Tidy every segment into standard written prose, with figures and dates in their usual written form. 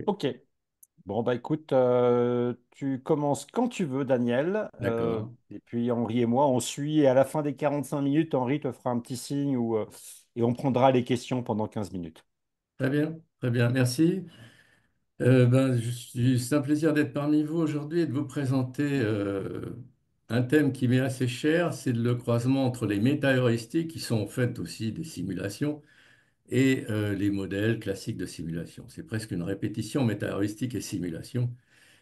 Ok, Ok. Bon, bah écoute, tu commences quand tu veux, Daniel. d'accord. Et puis Henri et moi, on suit. Et à la fin des 45 minutes, Henri te fera un petit signe et on prendra les questions pendant 15 minutes. Très bien, merci. C'est un plaisir d'être parmi vous aujourd'hui et de vous présenter un thème qui m'est assez cher, c'est le croisement entre les méta-heuristiques, qui sont en fait aussi des simulations, et les modèles classiques de simulation. C'est presque une répétition, méta-heuristique et simulation.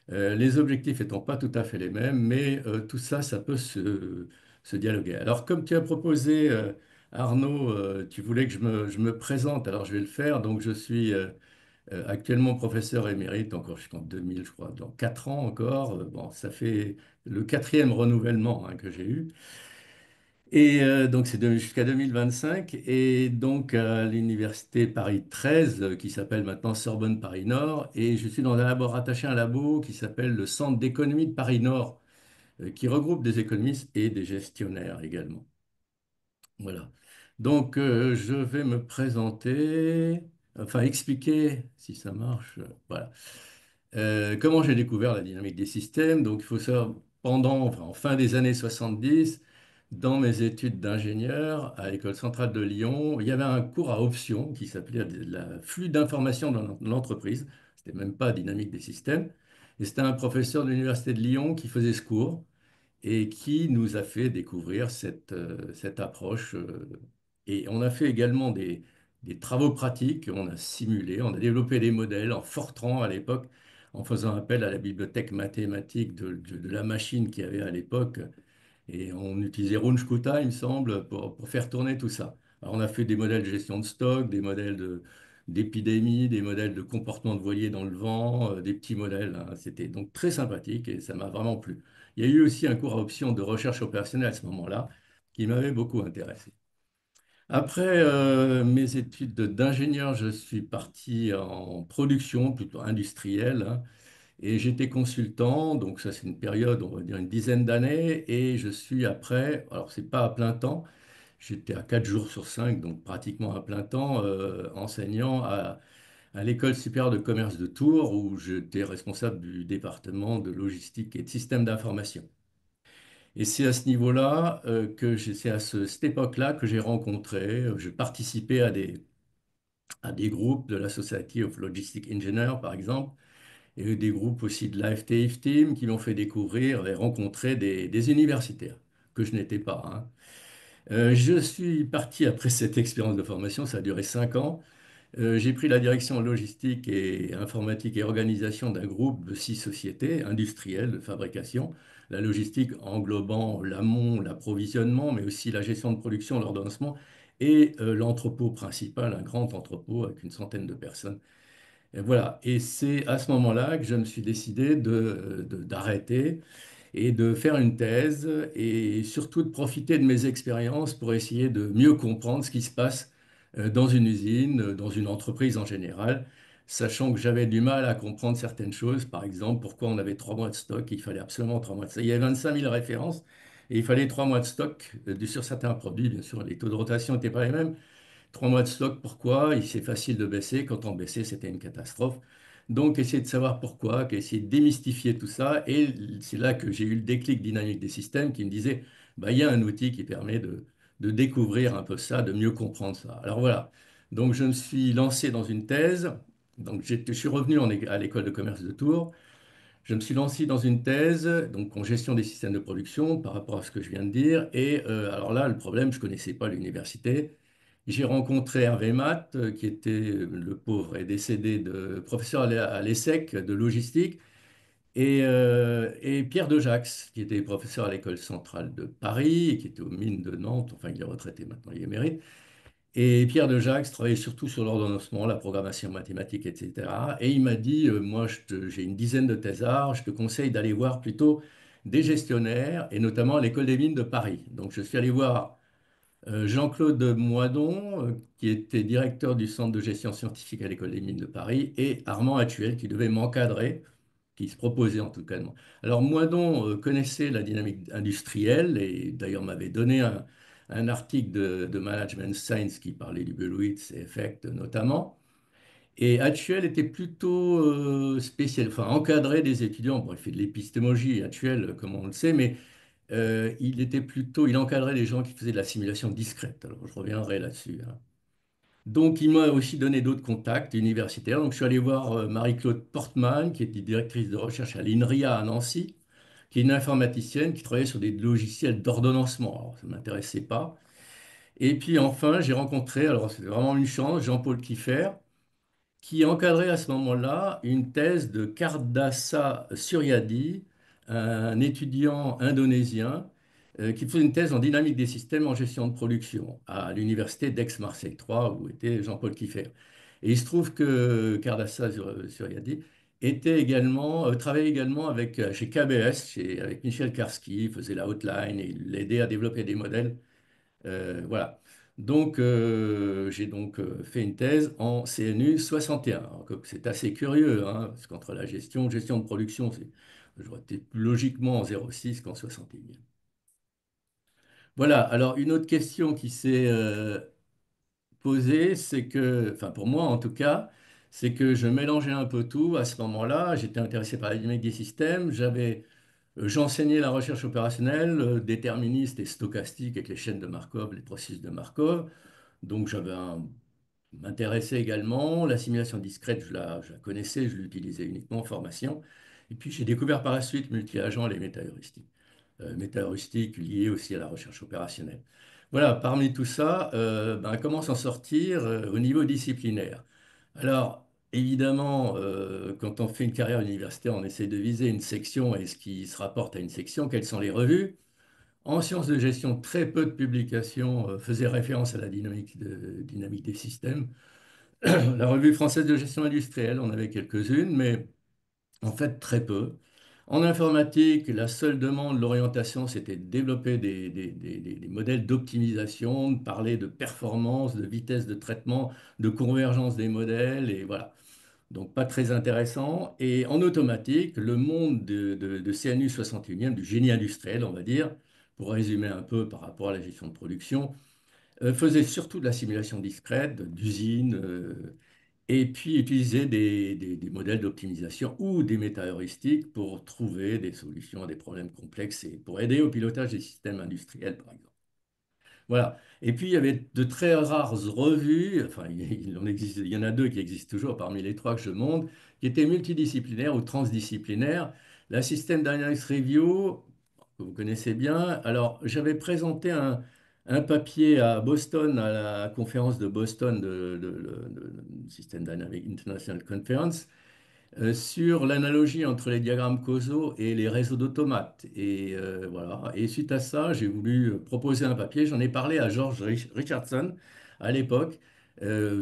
Les objectifs étant pas tout à fait les mêmes, mais tout ça, ça peut se dialoguer. Alors, comme tu as proposé, Arnaud, tu voulais que je me présente, alors je vais le faire. Donc, je suis actuellement professeur émérite, encore jusqu'en 2000, je crois, dans 4 ans encore. Bon, ça fait le quatrième renouvellement que j'ai eu. Et donc, jusqu'à 2025. Et donc, à l'université Paris 13, qui s'appelle maintenant Sorbonne Paris Nord. Et je suis dans un labo, rattaché à un labo qui s'appelle le Centre d'économie de Paris Nord, qui regroupe des économistes et des gestionnaires également. Voilà. Donc, je vais me présenter, enfin expliquer si ça marche. Voilà. Comment j'ai découvert la dynamique des systèmes? Donc, il faut savoir, enfin, en fin des années 70, dans mes études d'ingénieur à l'École centrale de Lyon, il y avait un cours à option qui s'appelait la flux d'informations dans l'entreprise. C'était même pas dynamique des systèmes. Et c'était un professeur de l'Université de Lyon qui faisait ce cours et qui nous a fait découvrir cette approche. Et on a fait également des travaux pratiques, on a simulé, on a développé des modèles en Fortran à l'époque, en faisant appel à la bibliothèque mathématique de la machine qu'il y avait à l'époque. Et on utilisait Runge-Kutta, il me semble, pour faire tourner tout ça. Alors, on a fait des modèles de gestion de stock, des modèles d'épidémie, des modèles de comportement de voilier dans le vent, des petits modèles, hein. C'était donc très sympathique et ça m'a vraiment plu. Il y a eu aussi un cours à option de recherche opérationnelle à ce moment-là qui m'avait beaucoup intéressé. Après mes études d'ingénieur, je suis parti en production, plutôt industrielle, hein, et j'étais consultant, donc ça c'est une période, on va dire une dizaine d'années, et je suis après, alors c'est pas à plein temps, j'étais à 4 jours sur 5, donc pratiquement à plein temps, enseignant à l'École supérieure de commerce de Tours, où j'étais responsable du département de logistique et de système d'information. Et c'est à ce niveau-là c'est à cette époque-là que j'ai rencontré, je participais à des groupes de la Society of Logistic Engineers, par exemple, et des groupes aussi de l'AFTF Team qui m'ont fait découvrir et rencontrer des universitaires que je n'étais pas, hein. Je suis parti après cette expérience de formation, ça a duré 5 ans. J'ai pris la direction logistique et informatique et organisation d'un groupe de 6 sociétés industrielles de fabrication. La logistique englobant l'amont, l'approvisionnement, mais aussi la gestion de production, l'ordonnancement et l'entrepôt principal, un grand entrepôt avec une centaine de personnes. Et voilà. Et c'est à ce moment-là que je me suis décidé d'arrêter et de faire une thèse et surtout de profiter de mes expériences pour essayer de mieux comprendre ce qui se passe dans une usine, dans une entreprise en général, sachant que j'avais du mal à comprendre certaines choses. Par exemple, pourquoi on avait 3 mois de stock, il fallait absolument 3 mois de stock. Il y avait 25 000 références et il fallait 3 mois de stock sur certains produits. Bien sûr, les taux de rotation n'étaient pas les mêmes. 3 mois de stock, pourquoi? C'est facile de baisser. Quand on baissait, c'était une catastrophe. Donc, essayer de savoir pourquoi, essayer de démystifier tout ça. Et c'est là que j'ai eu le déclic dynamique des systèmes qui me disait, bah, il y a un outil qui permet de découvrir un peu ça, de mieux comprendre ça. Alors voilà. Donc, je me suis lancé dans une thèse. Donc, je suis revenu à l'école de commerce de Tours. Je me suis lancé dans une thèse, donc en gestion des systèmes de production par rapport à ce que je viens de dire. Et alors là, le problème, je ne connaissais pas l'université. J'ai rencontré Hervé Matt, qui était le pauvre est décédé de professeur à l'ESSEC de logistique, et Pierre Dejax, qui était professeur à l'école centrale de Paris, et qui était aux mines de Nantes, enfin il est retraité maintenant, il est émérite. Et Pierre de Jacques travaillait surtout sur l'ordonnancement, la programmation mathématique, etc. Et il m'a dit, moi, j'ai une dizaine de thésards, je te conseille d'aller voir plutôt des gestionnaires, et notamment à l'École des mines de Paris. Donc, je suis allé voir Jean-Claude Moidon, qui était directeur du Centre de gestion scientifique à l'École des mines de Paris, et Armand Actuel, qui devait m'encadrer, qui se proposait en tout cas de moi. Alors Moidon connaissait la dynamique industrielle et d'ailleurs m'avait donné un article de Management Science qui parlait du Berlowitz et Effect notamment. Et Actuel était plutôt spécial, enfin encadré des étudiants. Bon, il fait de l'épistémologie Actuel, comme on le sait, mais il encadrait les gens qui faisaient de la simulation discrète. Alors, je reviendrai là-dessus, hein. Donc, il m'a aussi donné d'autres contacts universitaires. Donc, je suis allé voir Marie-Claude Portman, qui était directrice de recherche à l'INRIA à Nancy, qui est une informaticienne qui travaillait sur des logiciels d'ordonnancement. Alors, ça ne m'intéressait pas. Et puis, enfin, j'ai rencontré, alors c'était vraiment une chance, Jean-Paul Kieffer, qui encadrait à ce moment-là une thèse de Kardassa Suryadi, un étudiant indonésien qui faisait une thèse en dynamique des systèmes en gestion de production à l'université d'Aix-Marseille 3, où était Jean-Paul Kieffer. Et il se trouve que Kardassa Suryadi travaillait également chez KBS, avec Michel Karski, il faisait la hotline et il l'aidait à développer des modèles voilà. Donc, j'ai donc fait une thèse en CNU 61. Alors, c'est assez curieux, hein, parce qu'entre la gestion de production, j'aurais été plus logiquement en 06 qu'en 61. Voilà. Alors, une autre question qui s'est posée, c'est que, enfin, pour moi en tout cas, c'est que je mélangeais un peu tout à ce moment-là. J'étais intéressé par la dynamique des systèmes. J'enseignais la recherche opérationnelle, déterministe et stochastique avec les chaînes de Markov, les processus de Markov. Donc m'intéressait également. La simulation discrète, je la connaissais, je l'utilisais uniquement en formation. Et puis j'ai découvert par la suite multi-agents les métaheuristiques. Métaheuristiques liées aussi à la recherche opérationnelle. Voilà, parmi tout ça, comment s'en sortir au niveau disciplinaire? Alors, évidemment, quand on fait une carrière universitaire, on essaie de viser une section et ce qui se rapporte à une section, quelles sont les revues? En sciences de gestion, très peu de publications faisaient référence à la dynamique des systèmes. La revue française de gestion industrielle, on avait quelques-unes, mais en fait très peu. En informatique, la seule demande, l'orientation, c'était de développer des modèles d'optimisation, de parler de performance, de vitesse de traitement, de convergence des modèles, et voilà. Donc pas très intéressant. Et en automatique, le monde de CNU 61e, du génie industriel, on va dire, pour résumer un peu par rapport à la gestion de production, faisait surtout de la simulation discrète, d'usines, et puis utilisait des modèles d'optimisation ou des métaheuristiques pour trouver des solutions à des problèmes complexes et pour aider au pilotage des systèmes industriels, par exemple. Voilà. Et puis, il y avait de très rares revues, enfin, il y en a deux qui existent toujours parmi les trois que je montre, qui étaient multidisciplinaires ou transdisciplinaires. La System Dynamics Review, que vous connaissez bien. Alors, j'avais présenté un papier à Boston, à la conférence de Boston de System Dynamics International Conference, sur l'analogie entre les diagrammes causaux et les réseaux d'automates. Et voilà. Et suite à ça, j'ai voulu proposer un papier. J'en ai parlé à George Richardson à l'époque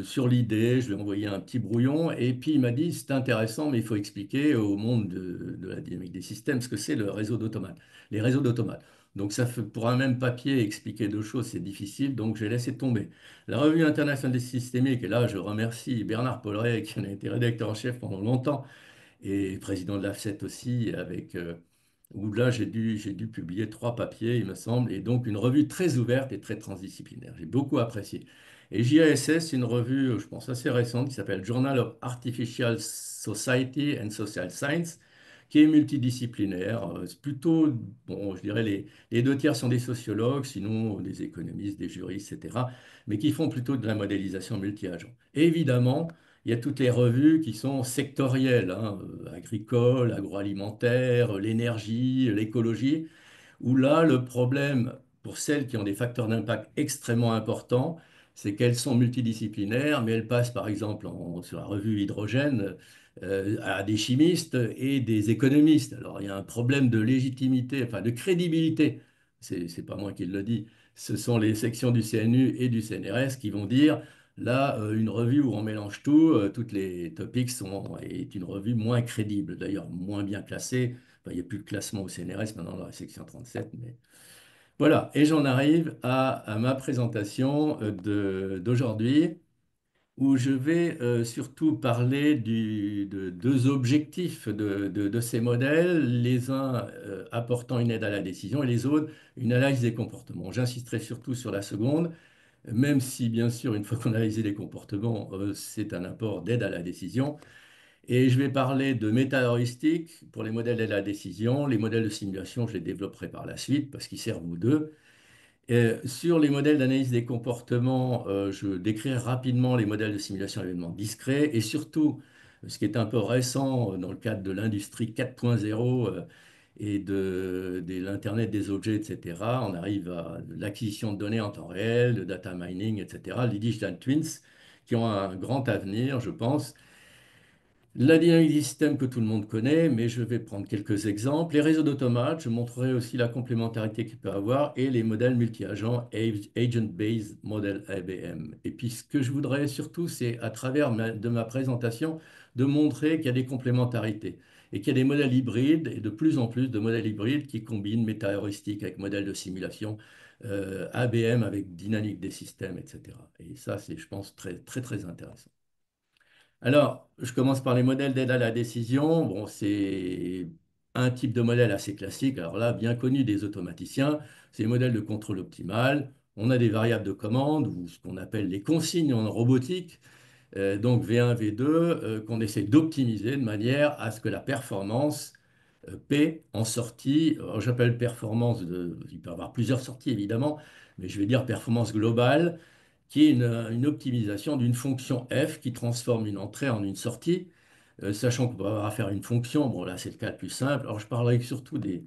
sur l'idée. Je lui ai envoyé un petit brouillon et puis il m'a dit c'est intéressant, mais il faut expliquer au monde de la dynamique des systèmes ce que c'est le réseau d'automates, les réseaux d'automates. Donc pour un même papier expliquer deux choses, c'est difficile, donc j'ai laissé tomber. La Revue internationale des systémiques, et là je remercie Bernard Polleret qui en a été rédacteur en chef pendant longtemps, et président de l'AFCET aussi, où là j'ai dû publier trois papiers, il me semble, et donc une revue très ouverte et très transdisciplinaire. J'ai beaucoup apprécié. Et JASS, c'est une revue, je pense, assez récente qui s'appelle Journal of Artificial Society and Social Science, qui est multidisciplinaire. C'est plutôt, bon, je dirais, les deux tiers sont des sociologues, sinon des économistes, des juristes, etc., mais qui font plutôt de la modélisation multi-agent. Et évidemment, il y a toutes les revues qui sont sectorielles, hein, agricoles, agroalimentaires, l'énergie, l'écologie, où là, le problème pour celles qui ont des facteurs d'impact extrêmement importants, c'est qu'elles sont multidisciplinaires, mais elles passent par exemple sur la revue Hydrogène à des chimistes et des économistes. Alors il y a un problème de légitimité, enfin de crédibilité. C'est pas moi qui le dis. Ce sont les sections du CNU et du CNRS qui vont dire là, une revue où on mélange tout, toutes les topics est une revue moins crédible, d'ailleurs moins bien classée. Enfin, il n'y a plus de classement au CNRS maintenant dans la section 37, mais voilà. Et j'en arrive à ma présentation d'aujourd'hui, où je vais surtout parler de deux objectifs de ces modèles, les uns apportant une aide à la décision et les autres une analyse des comportements. J'insisterai surtout sur la seconde, même si, bien sûr, une fois qu'on a analysé les comportements, c'est un apport d'aide à la décision. Et je vais parler de méta-heuristique pour les modèles d'aide à la décision. Les modèles de simulation, je les développerai par la suite parce qu'ils servent aux deux. Sur les modèles d'analyse des comportements, je décrirai rapidement les modèles de simulation d'événements discrets et surtout, ce qui est un peu récent dans le cadre de l'industrie 4.0 et de l'Internet des objets, etc. On arrive à l'acquisition de données en temps réel, le data mining, etc. Les digital twins qui ont un grand avenir, je pense. La dynamique des systèmes que tout le monde connaît, mais je vais prendre quelques exemples. Les réseaux d'automates, je montrerai aussi la complémentarité qu'il peut avoir et les modèles multi-agents Agent-Based Model ABM. Et puis ce que je voudrais surtout, c'est à travers de ma présentation, de montrer qu'il y a des complémentarités et qu'il y a des modèles hybrides et de plus en plus de modèles hybrides qui combinent méta-heuristique avec modèle de simulation, ABM avec dynamique des systèmes, etc. Et ça, c'est, je pense, très, très, très intéressant. Alors, je commence par les modèles d'aide à la décision. Bon, c'est un type de modèle assez classique. Alors là, bien connu des automaticiens, c'est les modèles de contrôle optimal. On a des variables de commande ou ce qu'on appelle les consignes en robotique, donc V1, V2, qu'on essaie d'optimiser de manière à ce que la performance P en sortie, alors j'appelle performance il peut y avoir plusieurs sorties évidemment, mais je vais dire performance globale qui est une optimisation d'une fonction f qui transforme une entrée en une sortie, sachant qu'on peut avoir à faire une fonction. Bon, là, c'est le cas le plus simple. Alors, je parlerai surtout des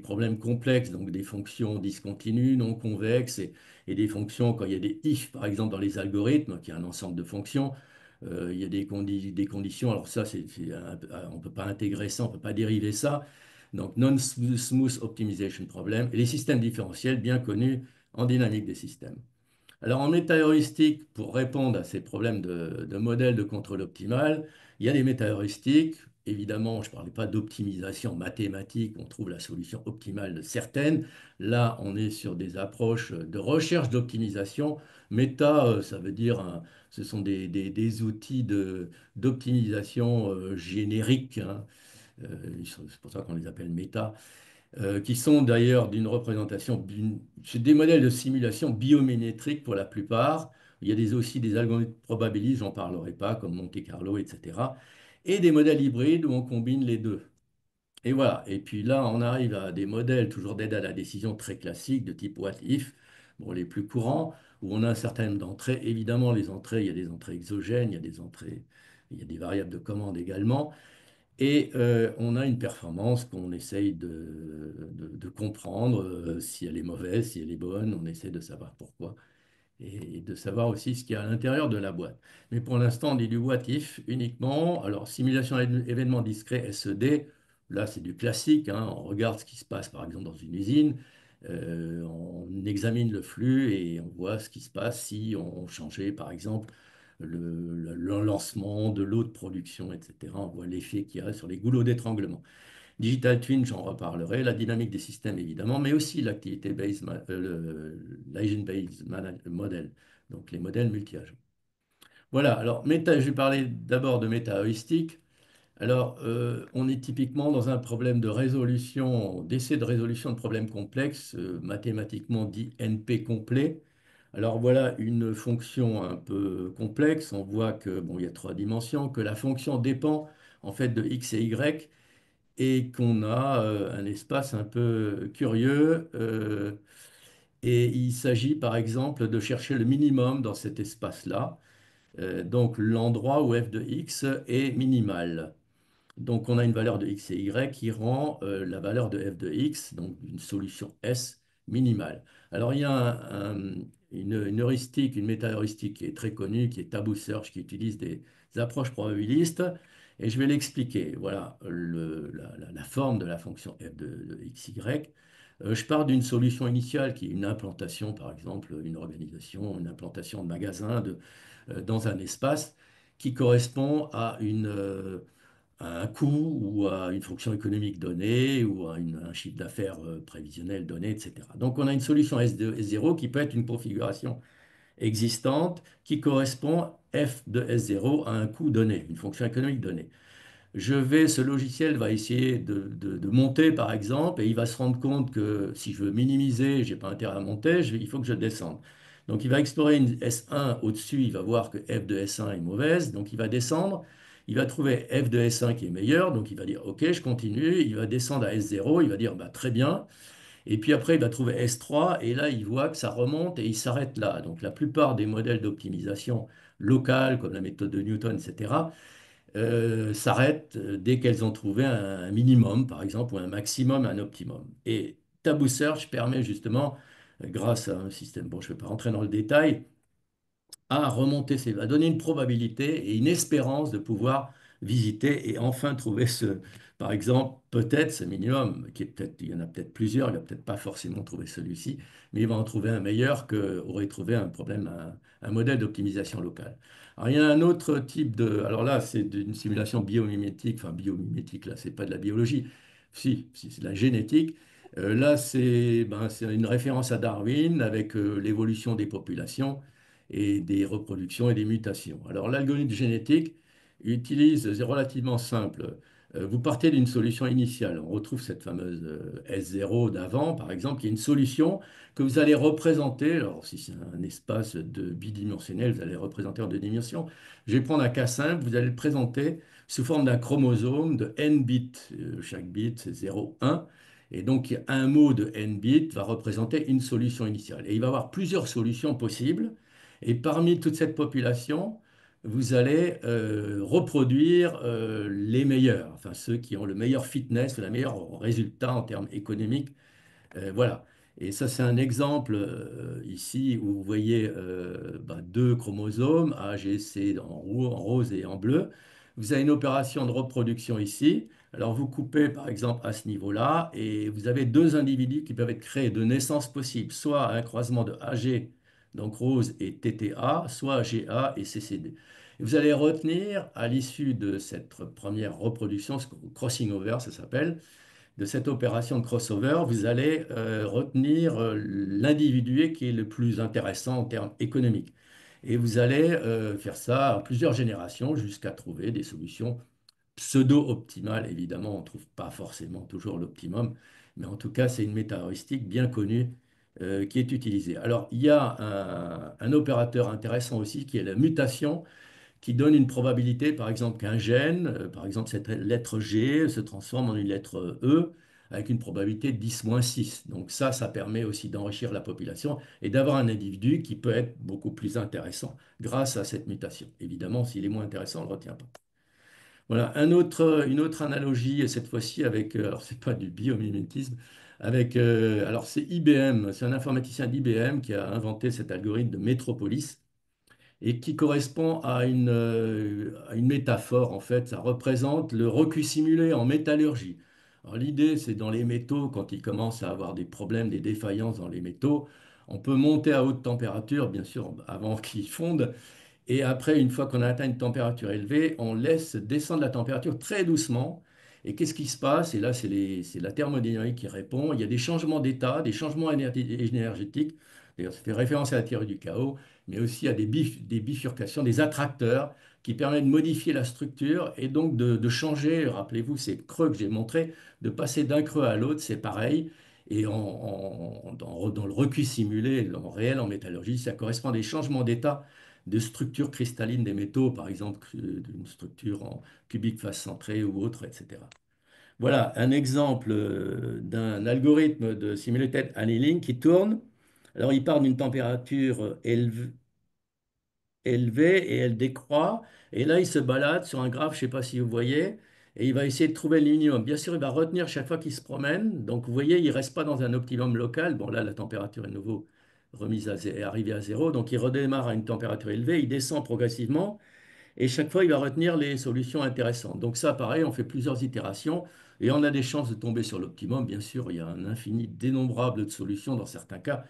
problèmes complexes, donc des fonctions discontinues, non convexes, et des fonctions, quand il y a des if, par exemple, dans les algorithmes, qui est un ensemble de fonctions, il y a des conditions. Alors, ça, on ne peut pas intégrer ça, on ne peut pas dériver ça. Donc, non-smooth optimization problem, et les systèmes différentiels bien connus en dynamique des systèmes. Alors en méta-heuristique, pour répondre à ces problèmes de modèle de contrôle optimal, il y a des méta-heuristiques. Évidemment, je ne parlais pas d'optimisation mathématique, on trouve la solution optimale certaine. Là, on est sur des approches de recherche d'optimisation. Méta, ça veut dire, ce sont des outils d'optimisation génériques, hein. C'est pour ça qu'on les appelle méta, qui sont d'ailleurs d'une représentation, c'est des modèles de simulation biométrique pour la plupart. Il y a aussi des algorithmes probabilistes, j'en parlerai pas, comme Monte Carlo, etc. Et des modèles hybrides où on combine les deux. Et voilà. Et puis là, on arrive à des modèles toujours d'aide à la décision très classiques de type what if, bon, les plus courants, où on a un certain nombre d'entrées. Évidemment, les entrées, il y a des entrées exogènes, il y a des entrées, il y a des variables de commande également. Et on a une performance qu'on essaye de comprendre, si elle est mauvaise, si elle est bonne, on essaie de savoir pourquoi et de savoir aussi ce qu'il y a à l'intérieur de la boîte. Mais pour l'instant, on dit du what if uniquement. Alors, simulation événement discret, SED, là, c'est du classique, hein. On regarde ce qui se passe, par exemple, dans une usine. On examine le flux et on voit ce qui se passe si on changeait, par exemple, le lancement de l'eau de production, etc. On voit l'effet qu'il y a sur les goulots d'étranglement. Digital Twin, j'en reparlerai, la dynamique des systèmes évidemment, mais aussi l'agent-based model, donc les modèles multi-agents. Voilà, alors je vais parler d'abord de méta-heuristique. Alors, on est typiquement dans un problème de résolution, d'essai de résolution de problèmes complexes, mathématiquement dit NP complet. Alors voilà une fonction un peu complexe. On voit que bon, il y a trois dimensions, que la fonction dépend en fait de x et y, et qu'on a un espace un peu curieux. Et il s'agit par exemple de chercher le minimum dans cet espace-là, donc l'endroit où f de x est minimal. Donc on a une valeur de x et y qui rend la valeur de f de x, donc une solution S minimale. Alors il y a une heuristique, une méta-heuristique qui est très connue, qui est Taboo Search, qui utilise des approches probabilistes, et je vais l'expliquer. Voilà la forme de la fonction f de x, y. Je pars d'une solution initiale qui est une implantation, par exemple, une organisation, une implantation de magasin dans un espace qui correspond à un coût ou à une fonction économique donnée ou à un chiffre d'affaires prévisionnel donné, etc. Donc on a une solution S0 qui peut être une configuration existante qui correspond f de S0 à un coût donné, une fonction économique donnée. Ce logiciel va essayer de monter par exemple et il va se rendre compte que si je veux minimiser, je n'ai pas intérêt à monter, il faut que je descende. Donc il va explorer une S1 au-dessus, il va voir que f de S1 est mauvaise, donc il va descendre, il va trouver f de S1 qui est meilleur, donc il va dire OK, je continue, il va descendre à S0, il va dire bah, très bien, et puis après il va trouver S3, et là il voit que ça remonte et il s'arrête là. Donc la plupart des modèles d'optimisation locale, comme la méthode de Newton, etc., s'arrêtent dès qu'elles ont trouvé un minimum, par exemple, ou un maximum, un optimum. Et Taboo Search permet justement, grâce à un système, bon, je ne vais pas rentrer dans le détail, à remonter, à donner une probabilité et une espérance de pouvoir visiter et enfin trouver ce, par exemple, peut-être ce minimum, qui est peut-être, il y en a peut-être plusieurs, il va peut-être pas forcément trouver celui-ci, mais il va en trouver un meilleur qu'aurait trouvé un problème, un modèle d'optimisation locale. Alors, il y a un autre type de, alors là, c'est une simulation biomimétique, enfin biomimétique, là, c'est pas de la biologie, si c'est de la génétique. Là, c'est une référence à Darwin avec l'évolution des populations et des reproductions et des mutations. Alors l'algorithme génétique utilise, c'est relativement simple. Vous partez d'une solution initiale. On retrouve cette fameuse S0 d'avant, par exemple, qui est une solution que vous allez représenter. Alors si c'est un espace bidimensionnel, vous allez le représenter en deux dimensions. Je vais prendre un cas simple, vous allez le présenter sous forme d'un chromosome de n bits. Chaque bit, c'est 0, 1. Et donc, un mot de n bits va représenter une solution initiale. Et il va y avoir plusieurs solutions possibles. Et parmi toute cette population, vous allez reproduire les meilleurs, enfin ceux qui ont le meilleur fitness, le meilleur résultat en termes économiques. Voilà. Et ça, c'est un exemple ici où vous voyez deux chromosomes, A, G, C en rose et en bleu. Vous avez une opération de reproduction ici. Alors, vous coupez par exemple à ce niveau-là et vous avez deux individus qui peuvent être créés de naissance possible, soit un croisement de AG, donc rose et TTA, soit GA et CCD. Et vous allez retenir à l'issue de cette première reproduction, ce crossing over, ça s'appelle, de cette opération de crossover, vous allez retenir l'individu qui est le plus intéressant en termes économiques. Et vous allez faire ça à plusieurs générations jusqu'à trouver des solutions pseudo-optimales. Évidemment, on ne trouve pas forcément toujours l'optimum, mais en tout cas, c'est une méta-heuristique bien connue qui est utilisée. Alors, il y a un opérateur intéressant aussi qui est la mutation qui donne une probabilité, par exemple, qu'un gène, par exemple cette lettre G, se transforme en une lettre E avec une probabilité de 10-6. Donc ça permet aussi d'enrichir la population et d'avoir un individu qui peut être beaucoup plus intéressant grâce à cette mutation. Évidemment, s'il est moins intéressant, on ne le retient pas. Voilà, une autre analogie, et cette fois-ci avec, alors c'est pas du biomimétisme, avec, alors c'est IBM, c'est un informaticien d'IBM qui a inventé cet algorithme de Metropolis et qui correspond à une métaphore, en fait. Ça représente le recul simulé en métallurgie. Alors, l'idée, c'est dans les métaux, quand ils commencent à avoir des problèmes, des défaillances dans les métaux, on peut monter à haute température, bien sûr, avant qu'ils fondent, et après, une fois qu'on a atteint une température élevée, on laisse descendre la température très doucement. Et qu'est-ce qui se passe? Et là, c'est la thermodynamique qui répond. Il y a des changements d'état, des changements énergétiques. D'ailleurs, ça fait référence à la théorie du chaos, mais aussi à des bifurcations, des attracteurs qui permettent de modifier la structure et donc de changer. Rappelez-vous ces creux que j'ai montrés, de passer d'un creux à l'autre, c'est pareil. Et dans le recul simulé, en réel, en métallurgie, ça correspond à des changements d'état de structures cristallines des métaux, par exemple d'une structure en cubique face centrée ou autre, etc. Voilà un exemple d'un algorithme de simulated annealing qui tourne. Alors, il part d'une température élevée et elle décroît. Et là, il se balade sur un graphe, je ne sais pas si vous voyez, et il va essayer de trouver le minimum. Bien sûr, il va retenir chaque fois qu'il se promène. Donc, vous voyez, il ne reste pas dans un optimum local. Bon, là, la température est de nouveau est arrivée à zéro. Donc, il redémarre à une température élevée. Il descend progressivement. Et chaque fois, il va retenir les solutions intéressantes. Donc ça, pareil, on fait plusieurs itérations et on a des chances de tomber sur l'optimum. Bien sûr, il y a un infini dénombrable de solutions dans certains cas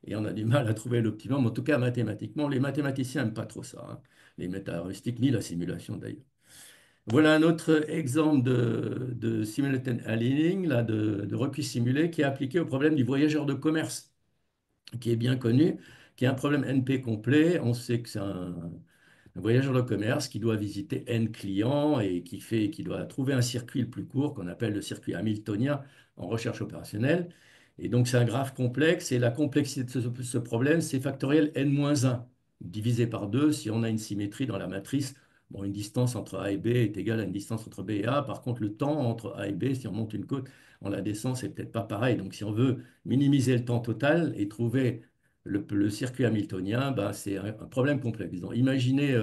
et on a du mal à trouver l'optimum. En tout cas, mathématiquement, les mathématiciens n'aiment pas trop ça, hein. Les méta-heuristiques, ni la simulation d'ailleurs. Voilà un autre exemple de simulated annealing, là, de recuit simulé, qui est appliqué au problème du voyageur de commerce, qui est bien connu, qui est un problème NP complet. On sait que c'est un voyageur de commerce qui doit visiter N clients et qui doit trouver un circuit le plus court qu'on appelle le circuit hamiltonien en recherche opérationnelle. Et donc, c'est un graphe complexe et la complexité de ce problème, c'est factoriel n-1, divisé par 2 si on a une symétrie dans la matrice. Bon, une distance entre A et B est égale à une distance entre B et A. Par contre, le temps entre A et B, si on monte une côte, en la descend, c'est peut-être pas pareil. Donc, si on veut minimiser le temps total et trouver le circuit hamiltonien, ben, c'est un problème complexe. Donc, imaginez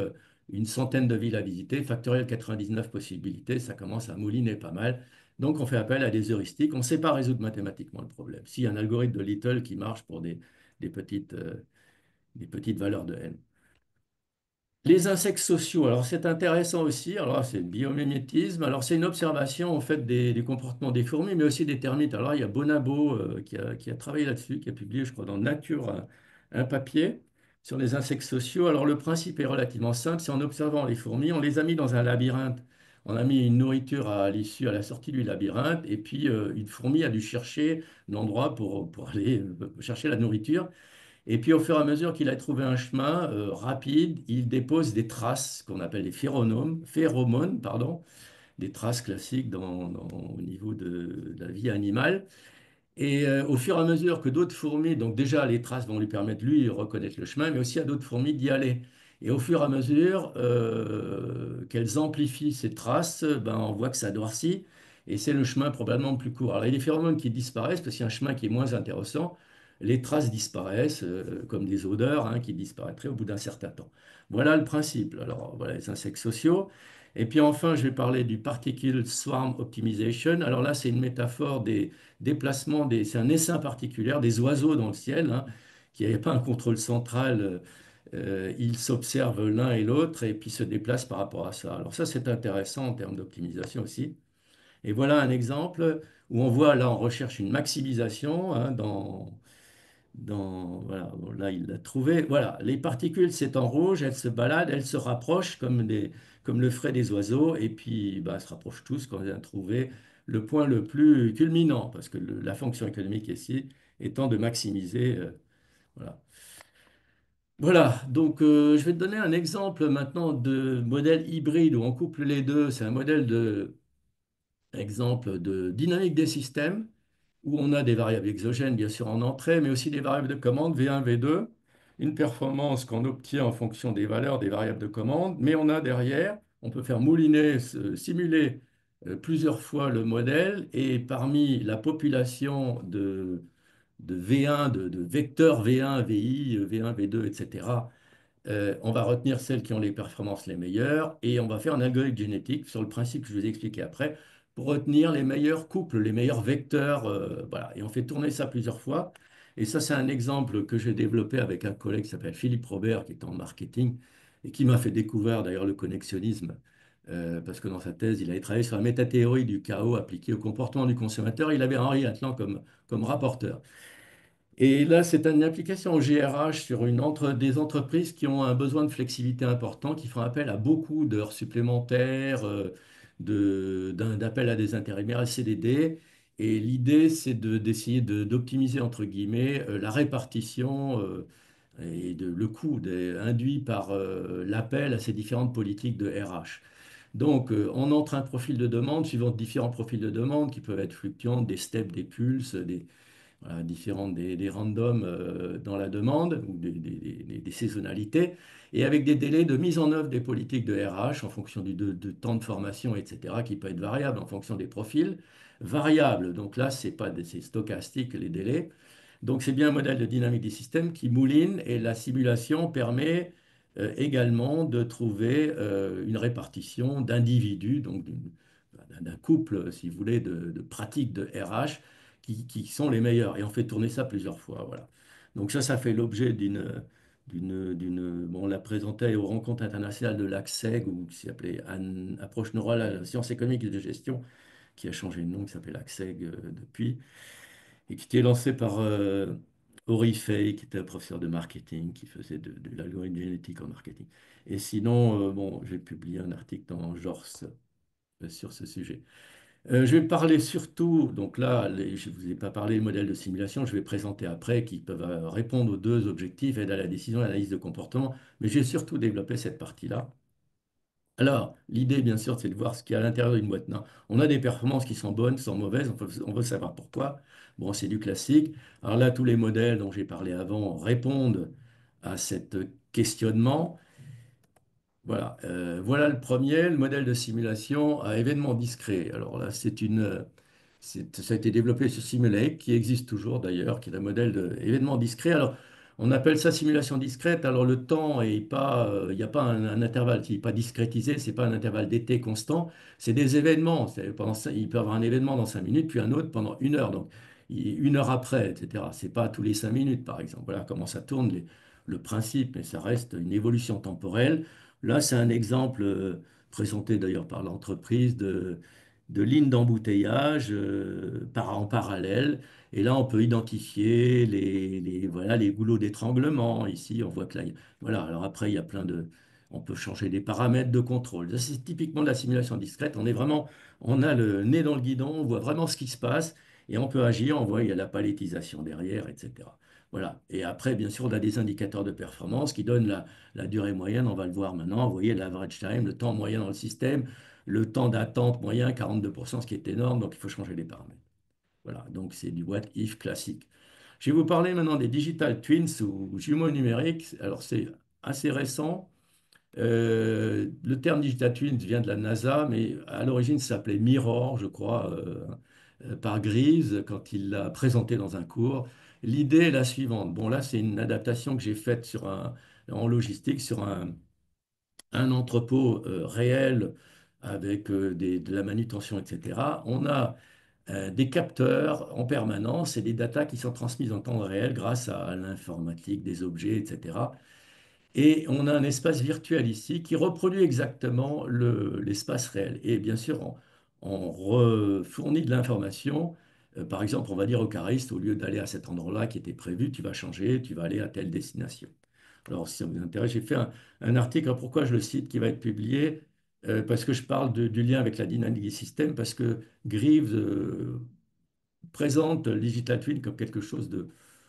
une centaine de villes à visiter, factoriel 99 possibilités, ça commence à mouliner pas mal. Donc, on fait appel à des heuristiques. On ne sait pas résoudre mathématiquement le problème. S'il y a un algorithme de Little qui marche pour des des petites valeurs de n. Les insectes sociaux, alors c'est intéressant aussi. Alors là, c'est le biomimétisme. Alors c'est une observation en fait des comportements des fourmis, mais aussi des termites. Alors là, il y a Bonabo qui a travaillé là-dessus, qui a publié, je crois, dans Nature un papier sur les insectes sociaux. Alors le principe est relativement simple. C'est en observant les fourmis, on les a mis dans un labyrinthe. On a mis une nourriture à l'issue, à la sortie du labyrinthe, et puis une fourmi a dû chercher l'endroit pour aller chercher la nourriture. Et puis au fur et à mesure qu'il a trouvé un chemin rapide, il dépose des traces qu'on appelle des phéromones, pardon, des traces classiques au niveau de la vie animale. Et au fur et à mesure que d'autres fourmis, donc déjà les traces vont lui permettre lui de reconnaître le chemin, mais aussi à d'autres fourmis d'y aller. Et au fur et à mesure qu'elles amplifient ces traces, ben, on voit que ça noircit et c'est le chemin probablement le plus court. Alors il y a des phéromones qui disparaissent parce qu'il y a un chemin qui est moins intéressant. Les traces disparaissent comme des odeurs hein, qui disparaîtraient au bout d'un certain temps. Voilà le principe. Alors voilà les insectes sociaux. Et puis enfin, je vais parler du Particle Swarm Optimization. Alors là, c'est une métaphore des déplacement c'est un essaim particulier des oiseaux dans le ciel, hein, qui n'avait pas un contrôle central. Ils s'observent l'un et l'autre et puis se déplacent par rapport à ça. Alors ça, c'est intéressant en termes d'optimisation aussi. Et voilà un exemple où on voit, là, on recherche une maximisation hein, voilà, bon, là, il l'a trouvé. Voilà, les particules, c'est en rouge, elles se baladent, elles se rapprochent comme le feraient des oiseaux, et puis bah, elles se rapprochent tous quand elles ont trouvé le point le plus culminant, parce que la fonction économique ici étant de maximiser. Voilà. Voilà, donc je vais te donner un exemple maintenant de modèle hybride où on couple les deux. C'est un modèle de exemple de dynamique des systèmes où on a des variables exogènes, bien sûr, en entrée, mais aussi des variables de commande, V1, V2, une performance qu'on obtient en fonction des valeurs des variables de commande, mais on a derrière, on peut faire mouliner, simuler plusieurs fois le modèle, et parmi la population de V1, de vecteurs V1, VI, V1, V2, etc., on va retenir celles qui ont les performances les meilleures et on va faire un algorithme génétique sur le principe que je vous ai expliqué après pour retenir les meilleurs couples, les meilleurs vecteurs. Voilà. Et on fait tourner ça plusieurs fois. Et ça, c'est un exemple que j'ai développé avec un collègue qui s'appelle Philippe Robert, qui est en marketing et qui m'a fait découvrir d'ailleurs le connexionnisme. Parce que dans sa thèse, il avait travaillé sur la métathéorie du chaos appliquée au comportement du consommateur. Il avait Henri Atlan comme rapporteur. Et là, c'est une application au GRH sur des entreprises qui ont un besoin de flexibilité important, qui font appel à beaucoup d'heures supplémentaires, d'appel à des intérimaires, CDD. Et l'idée, c'est d'essayer d'optimiser, entre guillemets, la répartition le coût induit par l'appel à ces différentes politiques de RH. Donc, on entre un profil de demande suivant différents profils de demande qui peuvent être fluctuants, des steps, des pulses, voilà, différentes des randoms dans la demande ou des saisonnalités, et avec des délais de mise en œuvre des politiques de RH en fonction de temps de formation, etc., qui peut être variable en fonction des profils. Variable, donc là, c'est stochastique les délais. Donc c'est bien un modèle de dynamique des systèmes qui mouline et la simulation permet également de trouver une répartition d'individus, donc d'un couple, si vous voulez, de pratiques de RH qui sont les meilleurs. Et on fait tourner ça plusieurs fois. Voilà. Donc ça fait l'objet bon, on l'a présenté aux rencontres internationales de l'ACSEG, ou qui s'appelait Approche neurale à la science économique et de gestion, qui a changé de nom, qui s'appelle ACSEG depuis et qui était lancé par Ori Fay, qui était un professeur de marketing, qui faisait de l'algorithme génétique en marketing. Et sinon, bon, j'ai publié un article dans Jors sur ce sujet. Je vais parler surtout, donc là, je ne vous ai pas parlé des modèles de simulation, je vais présenter après, qui peuvent répondre aux deux objectifs, aide à la décision et à l'analyse de comportement, mais j'ai surtout développé cette partie-là. Alors, l'idée, bien sûr, c'est de voir ce qu'il y a à l'intérieur d'une boîte. Non, on a des performances qui sont bonnes, sont mauvaises, on veut savoir pourquoi. Bon, c'est du classique. Alors là, tous les modèles dont j'ai parlé avant répondent à cet questionnement. Voilà, voilà le premier, le modèle de simulation à événements discrets. Alors là, ça a été développé sur Simulake, qui existe toujours d'ailleurs, qui est un modèle d'événements discrets. Alors, on appelle ça simulation discrète. Alors, le temps est pas, il n'y a pas un intervalle qui n'est pas discrétisé, c'est pas un intervalle d'été constant, c'est des événements. Il peut y avoir un événement dans 5 minutes, puis un autre pendant 1 heure, donc 1 heure après, etc. C'est pas tous les 5 minutes, par exemple. Voilà comment ça tourne, le principe, mais ça reste une évolution temporelle. Là, c'est un exemple présenté d'ailleurs par l'entreprise de lignes d'embouteillage en parallèle. Et là, on peut identifier voilà, les goulots d'étranglement. Ici, on voit que là, voilà. Alors après, il y a on peut changer des paramètres de contrôle. Ça, c'est typiquement de la simulation discrète. On a le nez dans le guidon, on voit vraiment ce qui se passe et on peut agir. On voit, il y a la palettisation derrière, etc. Voilà. Et après, bien sûr, on a des indicateurs de performance qui donnent la durée moyenne, on va le voir maintenant. Vous voyez l'average time, le temps moyen dans le système, le temps d'attente moyen, 42%, ce qui est énorme, donc il faut changer les paramètres. Voilà, donc c'est du what if classique. Je vais vous parler maintenant des digital twins ou jumeaux numériques. Alors c'est assez récent. Le terme digital twins vient de la NASA, mais à l'origine ça s'appelait Mirror, je crois, par Greaves quand il l'a présenté dans un cours. L'idée est la suivante. Bon, là, c'est une adaptation que j'ai faite en logistique sur un entrepôt réel avec de la manutention, etc. On a des capteurs en permanence et des datas qui sont transmises en temps réel grâce à l'informatique des objets, etc. Et on a un espace virtuel ici qui reproduit exactement l'espace réel. Et bien sûr, on fournit de l'information. Par exemple, on va dire au cariste, au lieu d'aller à cet endroit-là qui était prévu, tu vas changer, tu vas aller à telle destination. Alors, si ça vous intéresse, j'ai fait un article, alors pourquoi je le cite, qui va être publié, parce que je parle du lien avec la dynamique des systèmes, parce que Greaves présente le Digital Twin comme quelque chose de,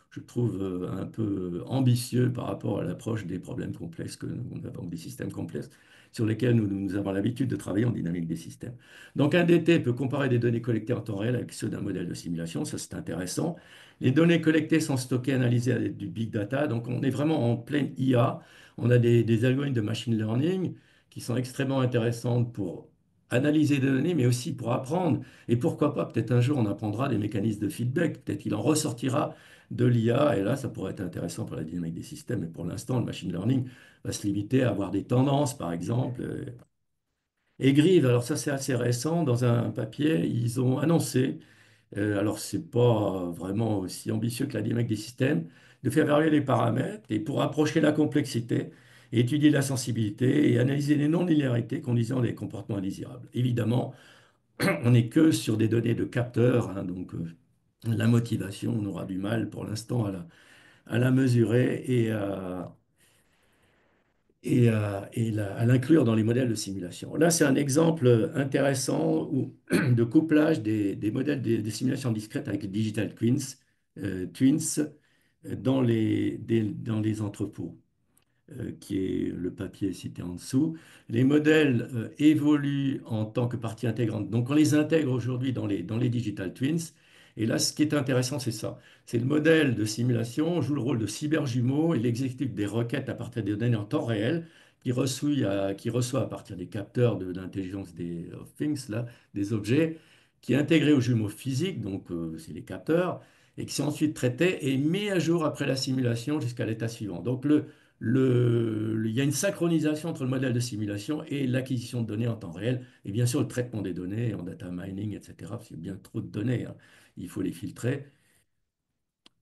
je trouve, un peu ambitieux par rapport à l'approche des problèmes complexes que nous avons, des systèmes complexes sur lesquels nous avons l'habitude de travailler en dynamique des systèmes. Donc un DT peut comparer des données collectées en temps réel avec ceux d'un modèle de simulation, ça c'est intéressant. Les données collectées sont stockées, analysées avec du big data, donc on est vraiment en pleine IA. On a des algorithmes de machine learning qui sont extrêmement intéressantes pour analyser des données, mais aussi pour apprendre. Et pourquoi pas, peut-être un jour, on apprendra des mécanismes de feedback, peut-être qu'il en ressortira de l'IA, et là, ça pourrait être intéressant pour la dynamique des systèmes. Mais pour l'instant, le machine learning va se limiter à avoir des tendances, par exemple. Et Grive, alors ça, c'est assez récent, dans un papier, ils ont annoncé, alors c'est pas vraiment aussi ambitieux que la dynamique des systèmes, de faire varier les paramètres et pour approcher la complexité, et étudier la sensibilité et analyser les non-linéarités conduisant à des comportements indésirables. Évidemment, on n'est que sur des données de capteurs, hein, donc la motivation, on aura du mal pour l'instant à la mesurer à l'inclure dans les modèles de simulation. Là, c'est un exemple intéressant de couplage des modèles des simulations discrètes avec les digital twins dans les entrepôts qui est le papier cité en dessous. Les modèles évoluent en tant que partie intégrante. Donc, on les intègre aujourd'hui dans les digital twins. Et là, ce qui est intéressant, c'est ça. C'est le modèle de simulation joue le rôle de cyberjumeau et il exécute des requêtes à partir des données en temps réel qui reçoit à partir des capteurs d'intelligence des of things, là, des objets, qui est intégré aux jumeaux physiques, donc c'est les capteurs, et qui sont ensuite traités et mis à jour après la simulation jusqu'à l'état suivant. Donc, il y a une synchronisation entre le modèle de simulation et l'acquisition de données en temps réel, et bien sûr le traitement des données en data mining, etc., parce qu'il y a bien trop de données, hein. Il faut les filtrer.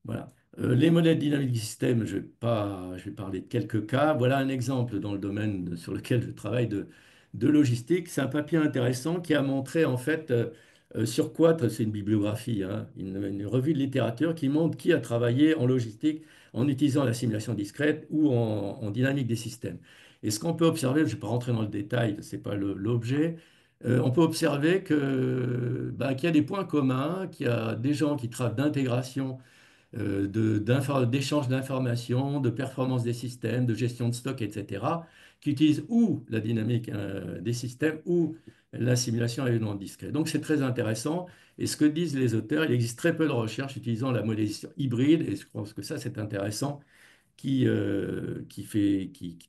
Voilà. Les modèles dynamiques du système, je vais parler de quelques cas. Voilà un exemple dans le domaine sur lequel je travaille de logistique. C'est un papier intéressant qui a montré en fait sur quoi, c'est une bibliographie, hein, une revue de littérature qui montre qui a travaillé en logistique en utilisant la simulation discrète ou en dynamique des systèmes. Et ce qu'on peut observer, je ne vais pas rentrer dans le détail, ce n'est pas l'objet, on peut observer qu'il y a des points communs, qu'il y a des gens qui travaillent d'intégration d'échange d'informations, de performance des systèmes, de gestion de stock, etc., qui utilisent ou la dynamique des systèmes ou la simulation à événements discrets. Donc c'est très intéressant. Et ce que disent les auteurs, il existe très peu de recherches utilisant la modélisation hybride, et je pense que ça c'est intéressant, qui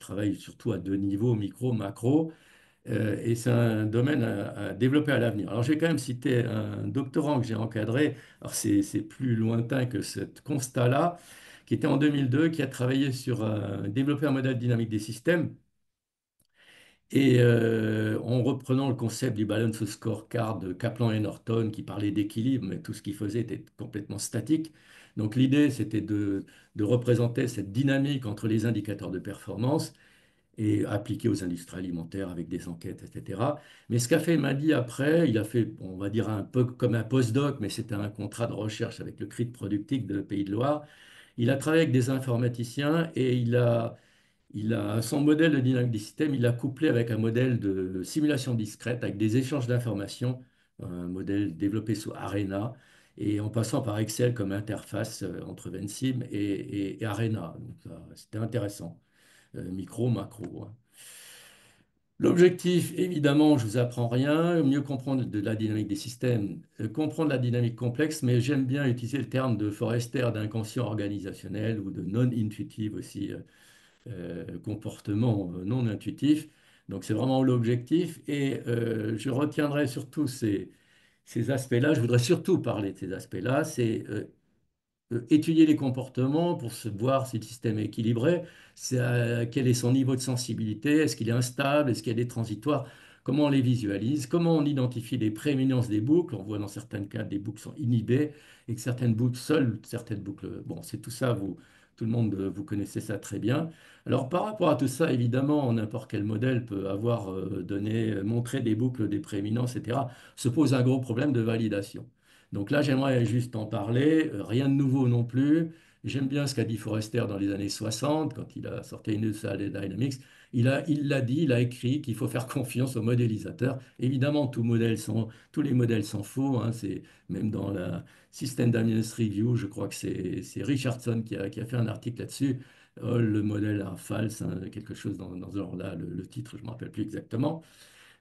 travaille surtout à deux niveaux, micro, macro. Et c'est un domaine à développer à l'avenir. Alors, je vais quand même citer un doctorant que j'ai encadré. Alors, c'est plus lointain que ce constat-là, qui était en 2002, qui a travaillé sur développer un modèle dynamique des systèmes. Et en reprenant le concept du balance scorecard de Kaplan et Norton, qui parlait d'équilibre, mais tout ce qu'il faisait était complètement statique. Donc, l'idée, c'était de représenter cette dynamique entre les indicateurs de performance et appliqué aux industries alimentaires avec des enquêtes, etc. Mais ce qu'a fait Madi après, il a fait, on va dire un peu comme un postdoc, mais c'était un contrat de recherche avec le CRIT Productique de Pays de Loire. Il a travaillé avec des informaticiens et il a son modèle de dynamique des systèmes, il l'a couplé avec un modèle de simulation discrète avec des échanges d'informations, un modèle développé sous Arena et en passant par Excel comme interface entre Vensim et Arena. Donc, c'était intéressant, micro, macro, hein. L'objectif, évidemment, je vous apprends rien, mieux comprendre de la dynamique des systèmes, comprendre la dynamique complexe, mais j'aime bien utiliser le terme de Forrester d'inconscient organisationnel ou de non-intuitive aussi, comportement non intuitif. Donc c'est vraiment l'objectif et je retiendrai surtout ces aspects-là. Je voudrais surtout parler de ces aspects-là. C'est étudier les comportements pour se voir si le système est équilibré, quel est son niveau de sensibilité, est-ce qu'il est instable, est-ce qu'il y a des transitoires, comment on les visualise, comment on identifie les prééminences des boucles. On voit dans certains cas des boucles sont inhibées et que certaines boucles, seules certaines boucles, bon, c'est tout ça, tout le monde, vous connaissez ça très bien. Alors par rapport à tout ça, évidemment, n'importe quel modèle peut avoir montré des boucles, des prééminences, etc. Se pose un gros problème de validation. Donc là, j'aimerais juste en parler. Rien de nouveau non plus. J'aime bien ce qu'a dit Forrester dans les années 60, quand il a sorti Universal Dynamics. Il l'a dit, il a écrit qu'il faut faire confiance aux modélisateurs. Évidemment, tous les modèles sont faux, hein. C'est même dans la System Dynamics Review, je crois que c'est Richardson qui a fait un article là-dessus. Le modèle a false, hein, quelque chose dans ce genre-là. Le titre, je ne me rappelle plus exactement.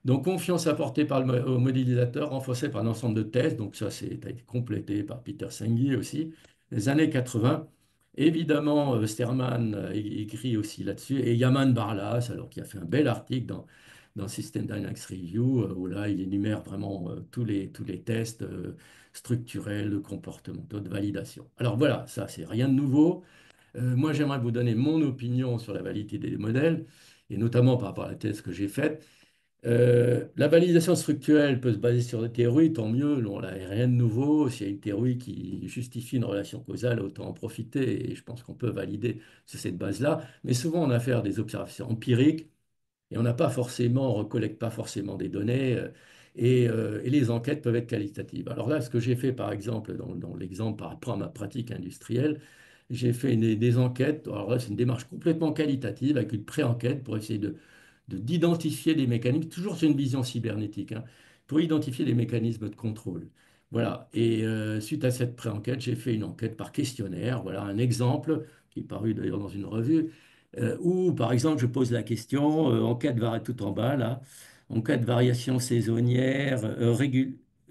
Donc, confiance apportée au modélisateur, renforcée par un ensemble de tests. Donc, ça, a été complété par Peter Senge aussi. Les années 80. Évidemment, Sterman écrit aussi là-dessus. Et Yaman Barlas, alors, qui a fait un bel article dans System Dynamics Review, où là, il énumère vraiment tous les tests structurels, comportementaux, de validation. Alors, voilà, ça, c'est rien de nouveau. Moi, j'aimerais vous donner mon opinion sur la validité des modèles, et notamment par rapport à la thèse que j'ai faite. La validation structurelle peut se baser sur des théories, tant mieux. On n'a rien de nouveau. S'il y a une théorie qui justifie une relation causale, autant en profiter. Et je pense qu'on peut valider sur cette base-là. Mais souvent, on a affaire à des observations empiriques et on n'a pas forcément, on ne recollecte pas forcément des données. Et les enquêtes peuvent être qualitatives. Alors là, ce que j'ai fait, par exemple, dans l'exemple par rapport à ma pratique industrielle, j'ai fait des enquêtes. Alors là, c'est une démarche complètement qualitative avec une pré-enquête pour essayer d'identifier des mécanismes, toujours sur une vision cybernétique, hein, pour identifier des mécanismes de contrôle. Voilà. Et suite à cette pré-enquête, j'ai fait une enquête par questionnaire. Voilà un exemple qui est paru d'ailleurs dans une revue, où, par exemple, je pose la question, en cas de tout en bas, là, en cas de variation saisonnière,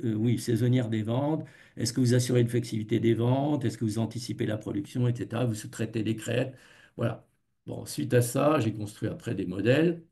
oui, saisonnière des ventes, est-ce que vous assurez une flexibilité des ventes? Est-ce que vous anticipez la production, etc. Vous sous-traitez des crêtes? Voilà. Bon, suite à ça, j'ai construit après des modèles.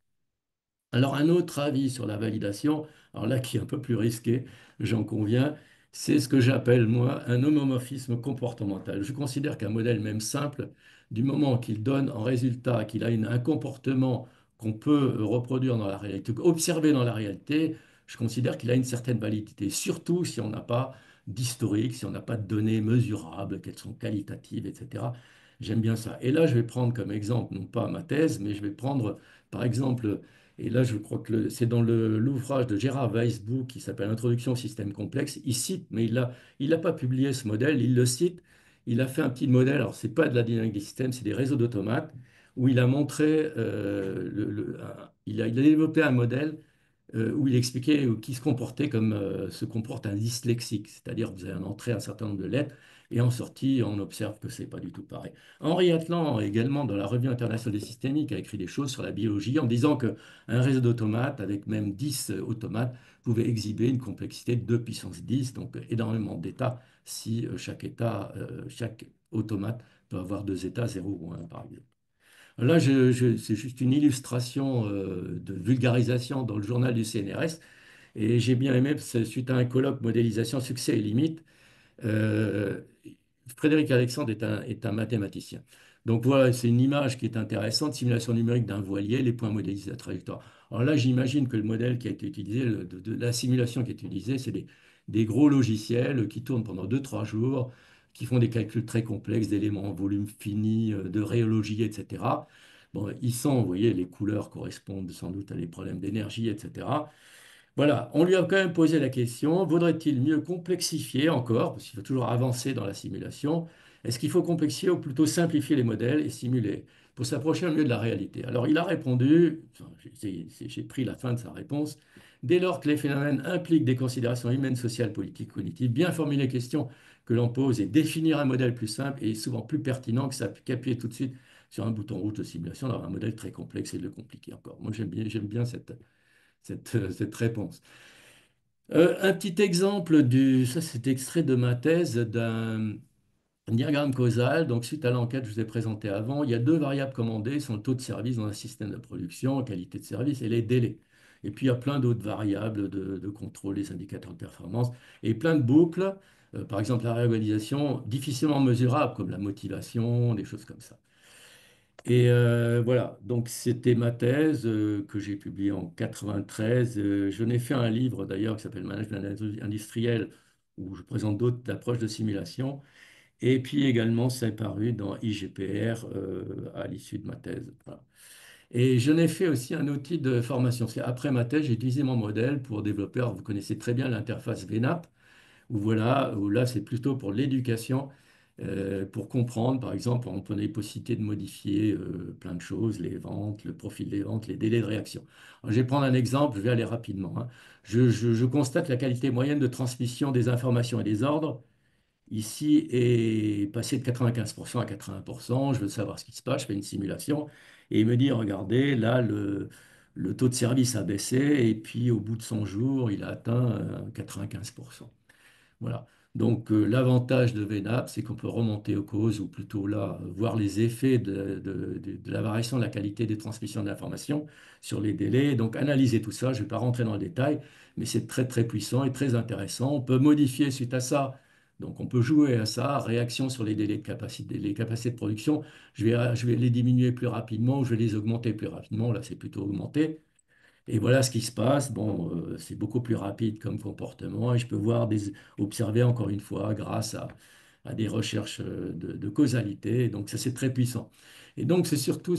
Alors, un autre avis sur la validation, alors là qui est un peu plus risqué, j'en conviens, c'est ce que j'appelle, moi, un homomorphisme comportemental. Je considère qu'un modèle, même simple, du moment qu'il donne en résultat qu'il a un comportement qu'on peut reproduire dans la réalité, observer dans la réalité, je considère qu'il a une certaine validité, surtout si on n'a pas d'historique, si on n'a pas de données mesurables, qu'elles sont qualitatives, etc. J'aime bien ça. Et là, je vais prendre comme exemple, non pas ma thèse, mais je vais prendre, par exemple, et là, je crois que c'est dans l'ouvrage de Gérard Weissbuch qui s'appelle Introduction au système complexe. Il cite, mais il a pas publié ce modèle, il le cite. Il a fait un petit modèle, alors ce n'est pas de la dynamique des systèmes, c'est des réseaux d'automates, où il a montré, il a développé un modèle où il expliquait qui se comportait comme se comporte un dyslexique, c'est-à-dire que vous allez entrer un certain nombre de lettres, Et en sortie, on observe que c'est pas du tout pareil. Henri Atlan, également, dans la Revue internationale des systémiques, a écrit des choses sur la biologie en disant qu'un réseau d'automates, avec même 10 automates, pouvait exhiber une complexité de 2 puissance 10, donc énormément d'états si chaque automate peut avoir deux états, 0 ou 1, par exemple. Là, c'est juste une illustration de vulgarisation dans le journal du CNRS. Et j'ai bien aimé, parce que suite à un colloque modélisation succès et limites, euh, Frédéric Alexandre est un mathématicien. Donc voilà, c'est une image qui est intéressante, simulation numérique d'un voilier, les points modélisés de la trajectoire. Alors là, j'imagine que le modèle qui a été utilisé, de la simulation qui est utilisée, c'est des gros logiciels qui tournent pendant 2 3 jours, qui font des calculs très complexes d'éléments en volume fini, de rhéologie, etc. Bon, ils sont, vous voyez, les couleurs correspondent sans doute à des problèmes d'énergie, etc. Voilà, on lui a quand même posé la question, vaudrait-il mieux complexifier encore, parce qu'il faut toujours avancer dans la simulation, est-ce qu'il faut complexifier ou plutôt simplifier les modèles et simuler pour s'approcher au mieux de la réalité? Alors il a répondu, enfin, j'ai pris la fin de sa réponse, dès lors que les phénomènes impliquent des considérations humaines, sociales, politiques, cognitives, bien formuler les questions que l'on pose et définir un modèle plus simple est souvent plus pertinent que ça qu'appuyer tout de suite sur un bouton rouge de simulation dans un modèle très complexe et de le compliquer encore. Moi j'aime bien cette réponse. Un petit exemple ça c'est extrait de ma thèse d'un diagramme causal. Donc, suite à l'enquête que je vous ai présentée avant, il y a 2 variables commandées, sont le taux de service dans un système de production, qualité de service et les délais. Et puis, il y a plein d'autres variables de contrôle, les indicateurs de performance et plein de boucles, par exemple la réorganisation, difficilement mesurable, comme la motivation, des choses comme ça. Et voilà, donc c'était ma thèse que j'ai publiée en 93. Je n'ai fait un livre d'ailleurs qui s'appelle Management industriel, où je présente d'autres approches de simulation. Et puis également, c'est paru dans IGPR à l'issue de ma thèse. Voilà. Et je n'ai fait aussi un outil de formation. C'est après ma thèse, j'ai utilisé mon modèle pour développer, alors, vous connaissez très bien l'interface VNAP, où voilà, où là c'est plutôt pour l'éducation, pour comprendre, par exemple, on a les possibilités de modifier plein de choses, les ventes, le profil des ventes, les délais de réaction. Alors, je vais prendre un exemple, je vais aller rapidement, hein. Je constate la qualité moyenne de transmission des informations et des ordres. Ici est passé de 95% à 80%. Je veux savoir ce qui se passe, je fais une simulation et il me dit, regardez, là, le taux de service a baissé et puis au bout de 100 jours, il a atteint 95%. Voilà. Donc, l'avantage de VNAP, c'est qu'on peut remonter aux causes, ou plutôt là, voir les effets de la variation de la qualité des transmissions d'informations sur les délais. Donc, analyser tout ça, je ne vais pas rentrer dans le détail, mais c'est très, très puissant et très intéressant. On peut modifier suite à ça. Donc, on peut jouer à ça, réaction sur les délais de capacité, les capacités de production. Je vais les diminuer plus rapidement, je vais les augmenter plus rapidement. Là, c'est plutôt augmenter. Et voilà ce qui se passe. Bon, c'est beaucoup plus rapide comme comportement et je peux observer encore une fois grâce à des recherches de causalité. Donc, ça, c'est très puissant. Et donc, c'est surtout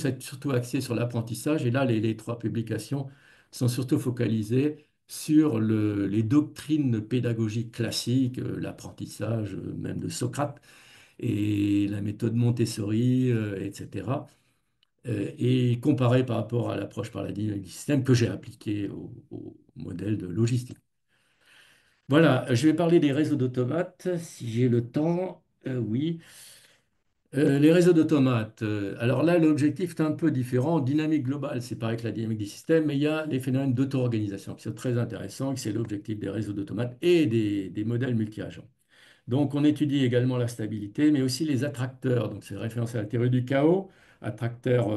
axé sur l'apprentissage. Et là, les 3 publications sont surtout focalisées sur les doctrines pédagogiques classiques, l'apprentissage même de Socrate et la méthode Montessori, etc. Et comparé par rapport à l'approche par la dynamique du système que j'ai appliquée au modèle de logistique. Voilà, je vais parler des réseaux d'automates, si j'ai le temps. Oui. Les réseaux d'automates. Alors là, l'objectif est un peu différent. Dynamique globale, c'est pareil que la dynamique des systèmes, mais il y a les phénomènes d'auto-organisation qui sont très intéressants, que c'est l'objectif des réseaux d'automates et des modèles multi-agents. Donc, on étudie également la stabilité, mais aussi les attracteurs. Donc, c'est référence à la théorie du chaos, attracteurs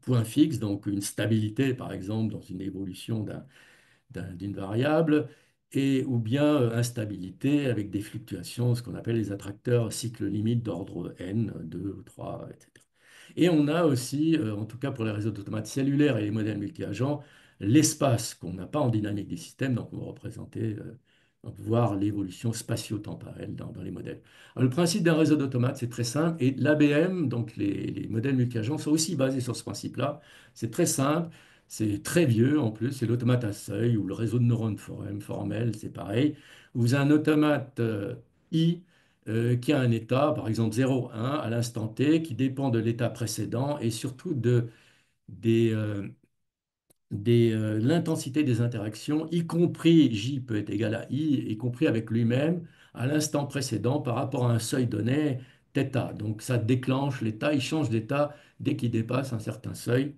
point fixe, donc une stabilité, par exemple, dans une évolution d'une variable, et ou bien instabilité avec des fluctuations, ce qu'on appelle les attracteurs cycle limite d'ordre n, 2 ou 3, etc. Et on a aussi, en tout cas pour les réseaux d'automates cellulaires et les modèles multi-agents, l'espace qu'on n'a pas en dynamique des systèmes, donc on va représenter, voir l'évolution spatio-temporelle dans les modèles. Alors, le principe d'un réseau d'automates, c'est très simple, et l'ABM, donc les modèles multi-agents, sont aussi basés sur ce principe-là. C'est très simple. C'est très vieux en plus, c'est l'automate à seuil ou le réseau de neurones formel, c'est pareil. Vous avez un automate I qui a un état, par exemple 0, 1, à l'instant T, qui dépend de l'état précédent et surtout des, euh, l'intensité des interactions, y compris J peut être égal à I, y compris avec lui-même, à l'instant précédent par rapport à un seuil donné, θ. Donc ça déclenche l'état, il change d'état dès qu'il dépasse un certain seuil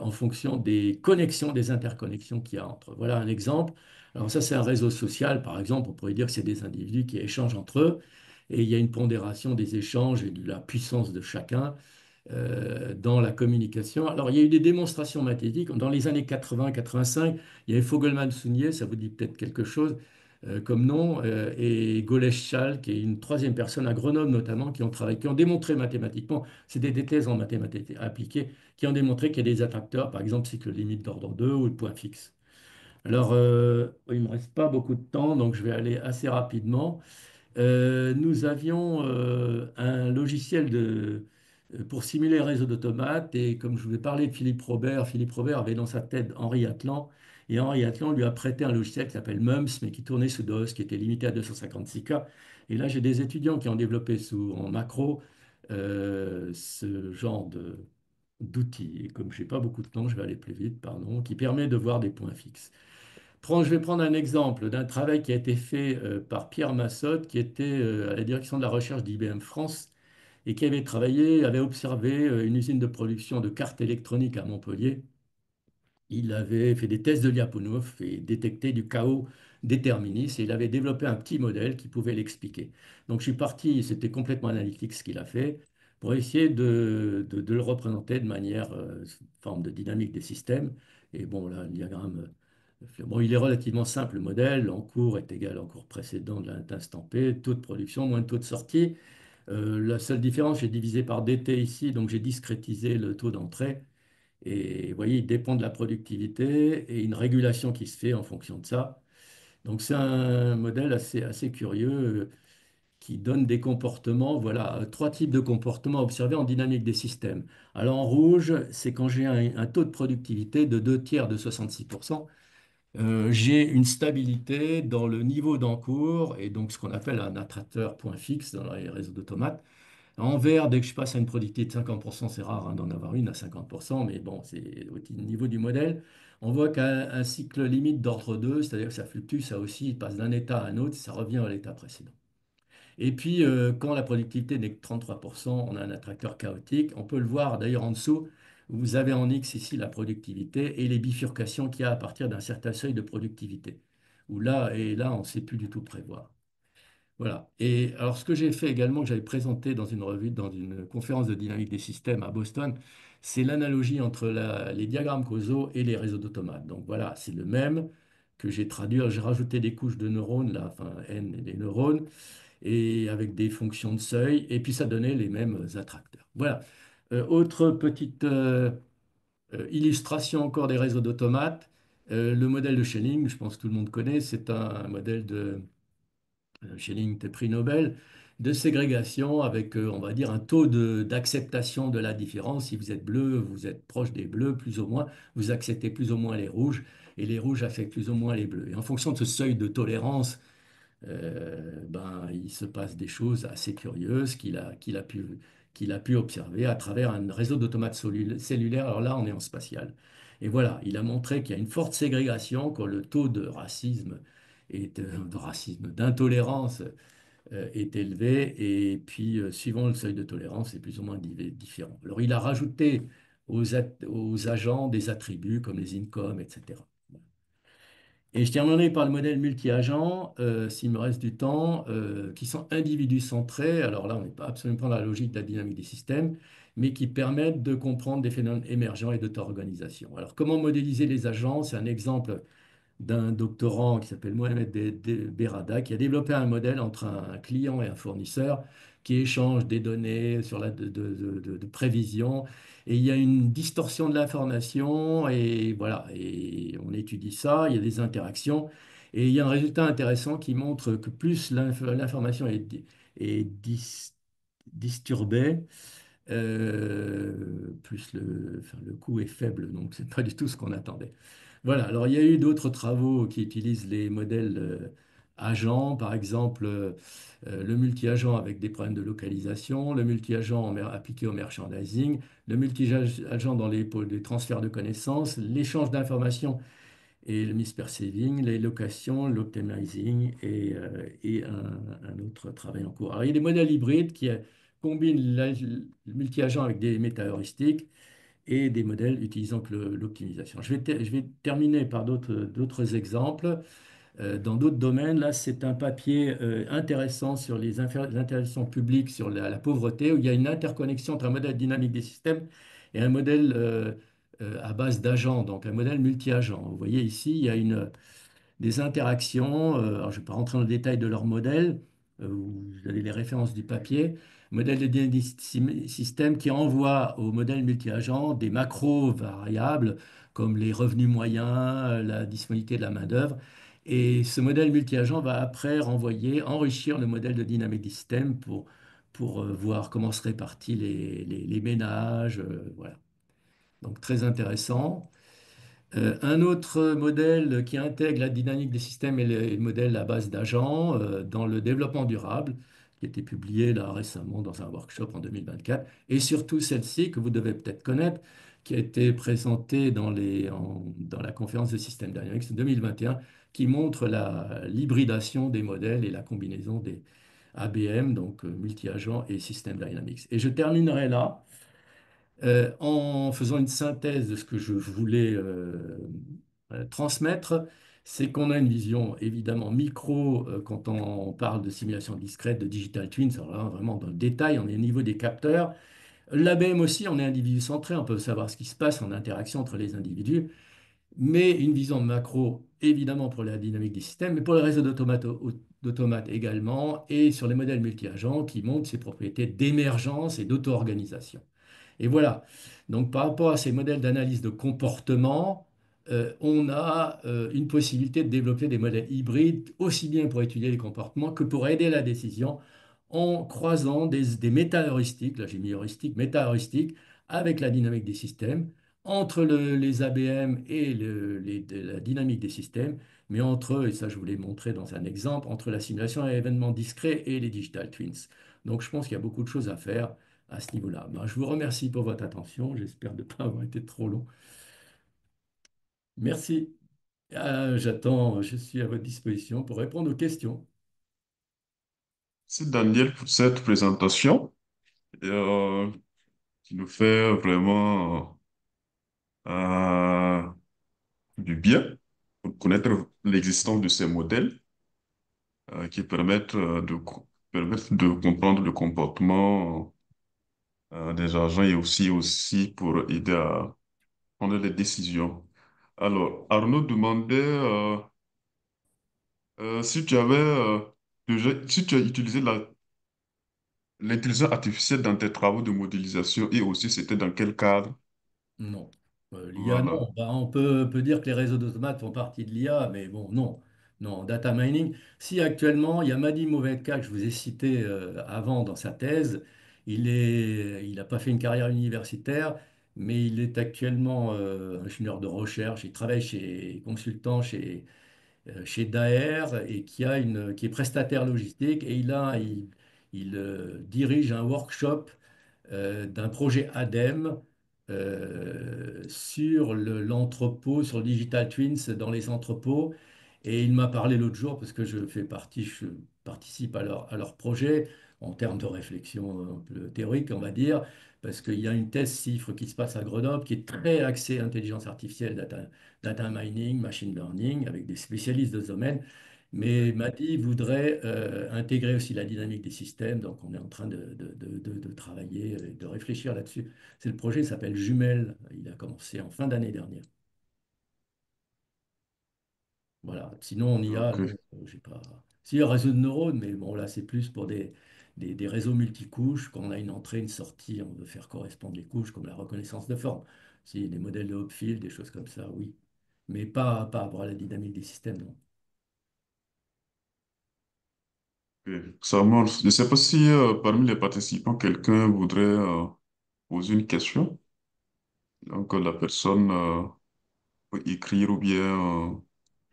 en fonction des connexions, des interconnexions qu'il y a entre. Voilà un exemple. Alors ça, c'est un réseau social, par exemple, on pourrait dire que c'est des individus qui échangent entre eux, et il y a une pondération des échanges et de la puissance de chacun dans la communication. Alors, il y a eu des démonstrations mathématiques. Dans les années 80-85, il y avait Fogelman-Sounier, ça vous dit peut-être quelque chose comme nom, et Goleschal, qui est une troisième personne à Grenoble notamment, qui ont travaillé, qui ont démontré mathématiquement, c'était des thèses en mathématiques appliquées, qui ont démontré qu'il y a des attracteurs, par exemple cycle limite d'ordre 2 ou le point fixe. Alors, il ne me reste pas beaucoup de temps, donc je vais aller assez rapidement. Nous avions un logiciel pour simuler un réseau d'automates. Et comme je vous ai parlé de Philippe Robert avait dans sa tête Henri Atlan. Et Henri Atlan lui a prêté un logiciel qui s'appelle MUMS, mais qui tournait sous DOS, qui était limité à 256K. Et là, j'ai des étudiants qui ont développé en macro ce genre d'outils. Et comme je n'ai pas beaucoup de temps, je vais aller plus vite, pardon, qui permet de voir des points fixes. Je vais prendre un exemple d'un travail qui a été fait par Pierre Massotte, qui était à la direction de la recherche d'IBM France et qui avait travaillé, avait observé une usine de production de cartes électroniques à Montpellier. Il avait fait des tests de Lyapunov et détecté du chaos déterministe et il avait développé un petit modèle qui pouvait l'expliquer. Donc je suis parti, c'était complètement analytique ce qu'il a fait, pour essayer de le représenter de manière, sous forme de dynamique des systèmes. Et bon, là, le diagramme, bon, il est relativement simple, le modèle. En cours est égal en cours précédent de l'instant P, taux de production moins taux de sortie. La seule différence, j'ai divisé par dt ici, donc j'ai discrétisé le taux d'entrée. Et vous voyez, il dépend de la productivité et une régulation qui se fait en fonction de ça. Donc c'est un modèle assez curieux qui donne des comportements, voilà, trois types de comportements observés en dynamique des systèmes. Alors en rouge, c'est quand j'ai un taux de productivité de 2 tiers de 66%. J'ai une stabilité dans le niveau d'encours et donc ce qu'on appelle un attracteur point fixe dans les réseaux d'automates. En vert, dès que je passe à une productivité de 50%, c'est rare hein, d'en avoir une à 50%, mais bon, c'est au niveau du modèle. On voit qu'un cycle limite d'ordre 2, c'est-à-dire que ça fluctue, ça aussi, il passe d'un état à un autre, ça revient à l'état précédent. Et puis, quand la productivité n'est que 33%, on a un attracteur chaotique. On peut le voir d'ailleurs en dessous. Vous avez en X ici la productivité et les bifurcations qu'il y a à partir d'un certain seuil de productivité. Où là, et là, on ne sait plus du tout prévoir. Voilà. Et alors, ce que j'ai fait également, que j'avais présenté dans une revue, dans une conférence de dynamique des systèmes à Boston, c'est l'analogie entre les diagrammes causaux et les réseaux d'automates. Donc voilà, c'est le même que j'ai traduit. J'ai rajouté des couches de neurones, là, enfin N et des neurones, et avec des fonctions de seuil, et puis ça donnait les mêmes attracteurs. Voilà. Autre petite illustration encore des réseaux d'automates. Le modèle de Schelling, je pense que tout le monde connaît, c'est un modèle de Schelling, prix Nobel, de ségrégation avec, on va dire, un taux d'acceptation de la différence. Si vous êtes bleu, vous êtes proche des bleus, plus ou moins, vous acceptez plus ou moins les rouges, et les rouges acceptent plus ou moins les bleus. Et en fonction de ce seuil de tolérance, ben, il se passe des choses assez curieuses qu'il a pu observer à travers un réseau d'automates cellulaires. Alors là, on est en spatial. Et voilà, il a montré qu'il y a une forte ségrégation quand le taux de racisme de racisme, d'intolérance est élevé. Et puis, suivant le seuil de tolérance, c'est plus ou moins différent. Alors, il a rajouté aux agents des attributs comme les income, etc. Et je terminerai par le modèle multi-agent, s'il me reste du temps, qui sont individus centrés. Alors là, on n'est pas absolument pas dans la logique de la dynamique des systèmes, mais qui permettent de comprendre des phénomènes émergents et d'auto-organisation. Alors, comment modéliser les agents? C'est un exemple d'un doctorant qui s'appelle Mohamed Berada, qui a développé un modèle entre un client et un fournisseur qui échange des données sur de prévision. Et il y a une distorsion de l'information et voilà, et on étudie ça, il y a des interactions. Et il y a un résultat intéressant qui montre que plus l'information est disturbée, plus enfin, le coût est faible, donc c'est pas du tout ce qu'on attendait. Voilà, alors il y a eu d'autres travaux qui utilisent les modèles agents, par exemple le multi-agent avec des problèmes de localisation, le multi-agent appliqué au merchandising, le multi-agent dans les transferts de connaissances, l'échange d'informations et le misperceiving, l'élocation, l'optimizing et un autre travail en cours. Alors, il y a des modèles hybrides qui combinent le multi-agent avec des méta-heuristiques et des modèles utilisant que l'optimisation. Je vais terminer par d'autres exemples. Dans d'autres domaines, là, c'est un papier intéressant sur les interactions publiques sur la pauvreté, où il y a une interconnexion entre un modèle dynamique des systèmes et un modèle à base d'agents, donc un modèle multi-agent. Vous voyez ici, il y a des interactions. Alors, je ne vais pas rentrer dans le détail de leur modèle, vous avez les références du papier. Modèle de système qui envoie au modèle multi-agent des macros variables comme les revenus moyens, la disponibilité de la main-d'œuvre. Et ce modèle multi-agent va après renvoyer, enrichir le modèle de dynamique du système pour voir comment se répartissent les ménages. Voilà. Donc très intéressant. Un autre modèle qui intègre la dynamique des systèmes et les modèles à base d'agents dans le développement durable, qui a été publié là récemment dans un workshop en 2024, et surtout celle-ci que vous devez peut-être connaître, qui a été présentée dans la conférence de System Dynamics 2021, qui montre l'hybridation des modèles et la combinaison des ABM, donc multi-agents et System Dynamics. Et je terminerai là en faisant une synthèse de ce que je voulais transmettre, c'est qu'on a une vision évidemment micro quand on parle de simulation discrète, de digital twins, alors là, vraiment dans le détail, on est au niveau des capteurs. L'ABM aussi, on est individu centré, on peut savoir ce qui se passe en interaction entre les individus, mais une vision macro évidemment pour la dynamique des systèmes, mais pour les réseaux d'automates également, et sur les modèles multi-agents qui montrent ses propriétés d'émergence et d'auto-organisation. Et voilà. Donc, par rapport à ces modèles d'analyse de comportement, on a une possibilité de développer des modèles hybrides, aussi bien pour étudier les comportements que pour aider la décision, en croisant des méta-heuristiques, là j'ai mis heuristique, méta-heuristiques, avec la dynamique des systèmes, entre les ABM et la dynamique des systèmes, mais entre eux, et ça je vous l'ai montré dans un exemple, entre la simulation à événements discrets et les digital twins. Donc, je pense qu'il y a beaucoup de choses à faire à ce niveau-là. Ben, je vous remercie pour votre attention. J'espère ne pas avoir été trop long. Merci. Je suis à votre disposition pour répondre aux questions. Merci Daniel pour cette présentation qui nous fait vraiment du bien pour connaître l'existence de ces modèles qui permettent de comprendre le comportement des agents et aussi pour aider à prendre des décisions. Alors, Arnaud demandait si tu avais si tu as utilisé l'intelligence artificielle dans tes travaux de modélisation et aussi c'était dans quel cadre? Non. L'IA, Voilà. non. Ben, on peut dire que les réseaux d'automates font partie de l'IA, mais bon, non. Non, data mining. Si actuellement, il y a Mehdi Movedka que je vous ai cité avant dans sa thèse, il n'a pas fait une carrière universitaire, mais il est actuellement ingénieur de recherche. Il travaille chez consultant chez Daher et qui est prestataire logistique et il dirige un workshop d'un projet ADEME sur l'entrepôt, sur le Digital Twins dans les entrepôts. Et il m'a parlé l'autre jour, parce que je participe à leur projet en termes de réflexion un peu théorique, on va dire, parce qu'il y a une thèse CIFRE qui se passe à Grenoble, qui est très axée intelligence artificielle, data mining, machine learning, avec des spécialistes de ce domaine. Mais Madi voudrait intégrer aussi la dynamique des systèmes, donc on est en train de travailler, de réfléchir là-dessus. C'est le projet, il s'appelle Jumelle, il a commencé en fin d'année dernière. Voilà. Sinon, on y a, non, Ok. j'ai pas. Si, un réseau de neurones, mais bon, là, c'est plus pour des réseaux multicouches. Quand on a une entrée, une sortie, on veut faire correspondre les couches, comme la reconnaissance de forme. Si, des modèles de Hopfield, des choses comme ça, oui. Mais pas par rapport à la dynamique des systèmes, non. Ok. Ça marche. Je ne sais pas si parmi les participants, quelqu'un voudrait poser une question. Donc, la personne peut écrire ou bien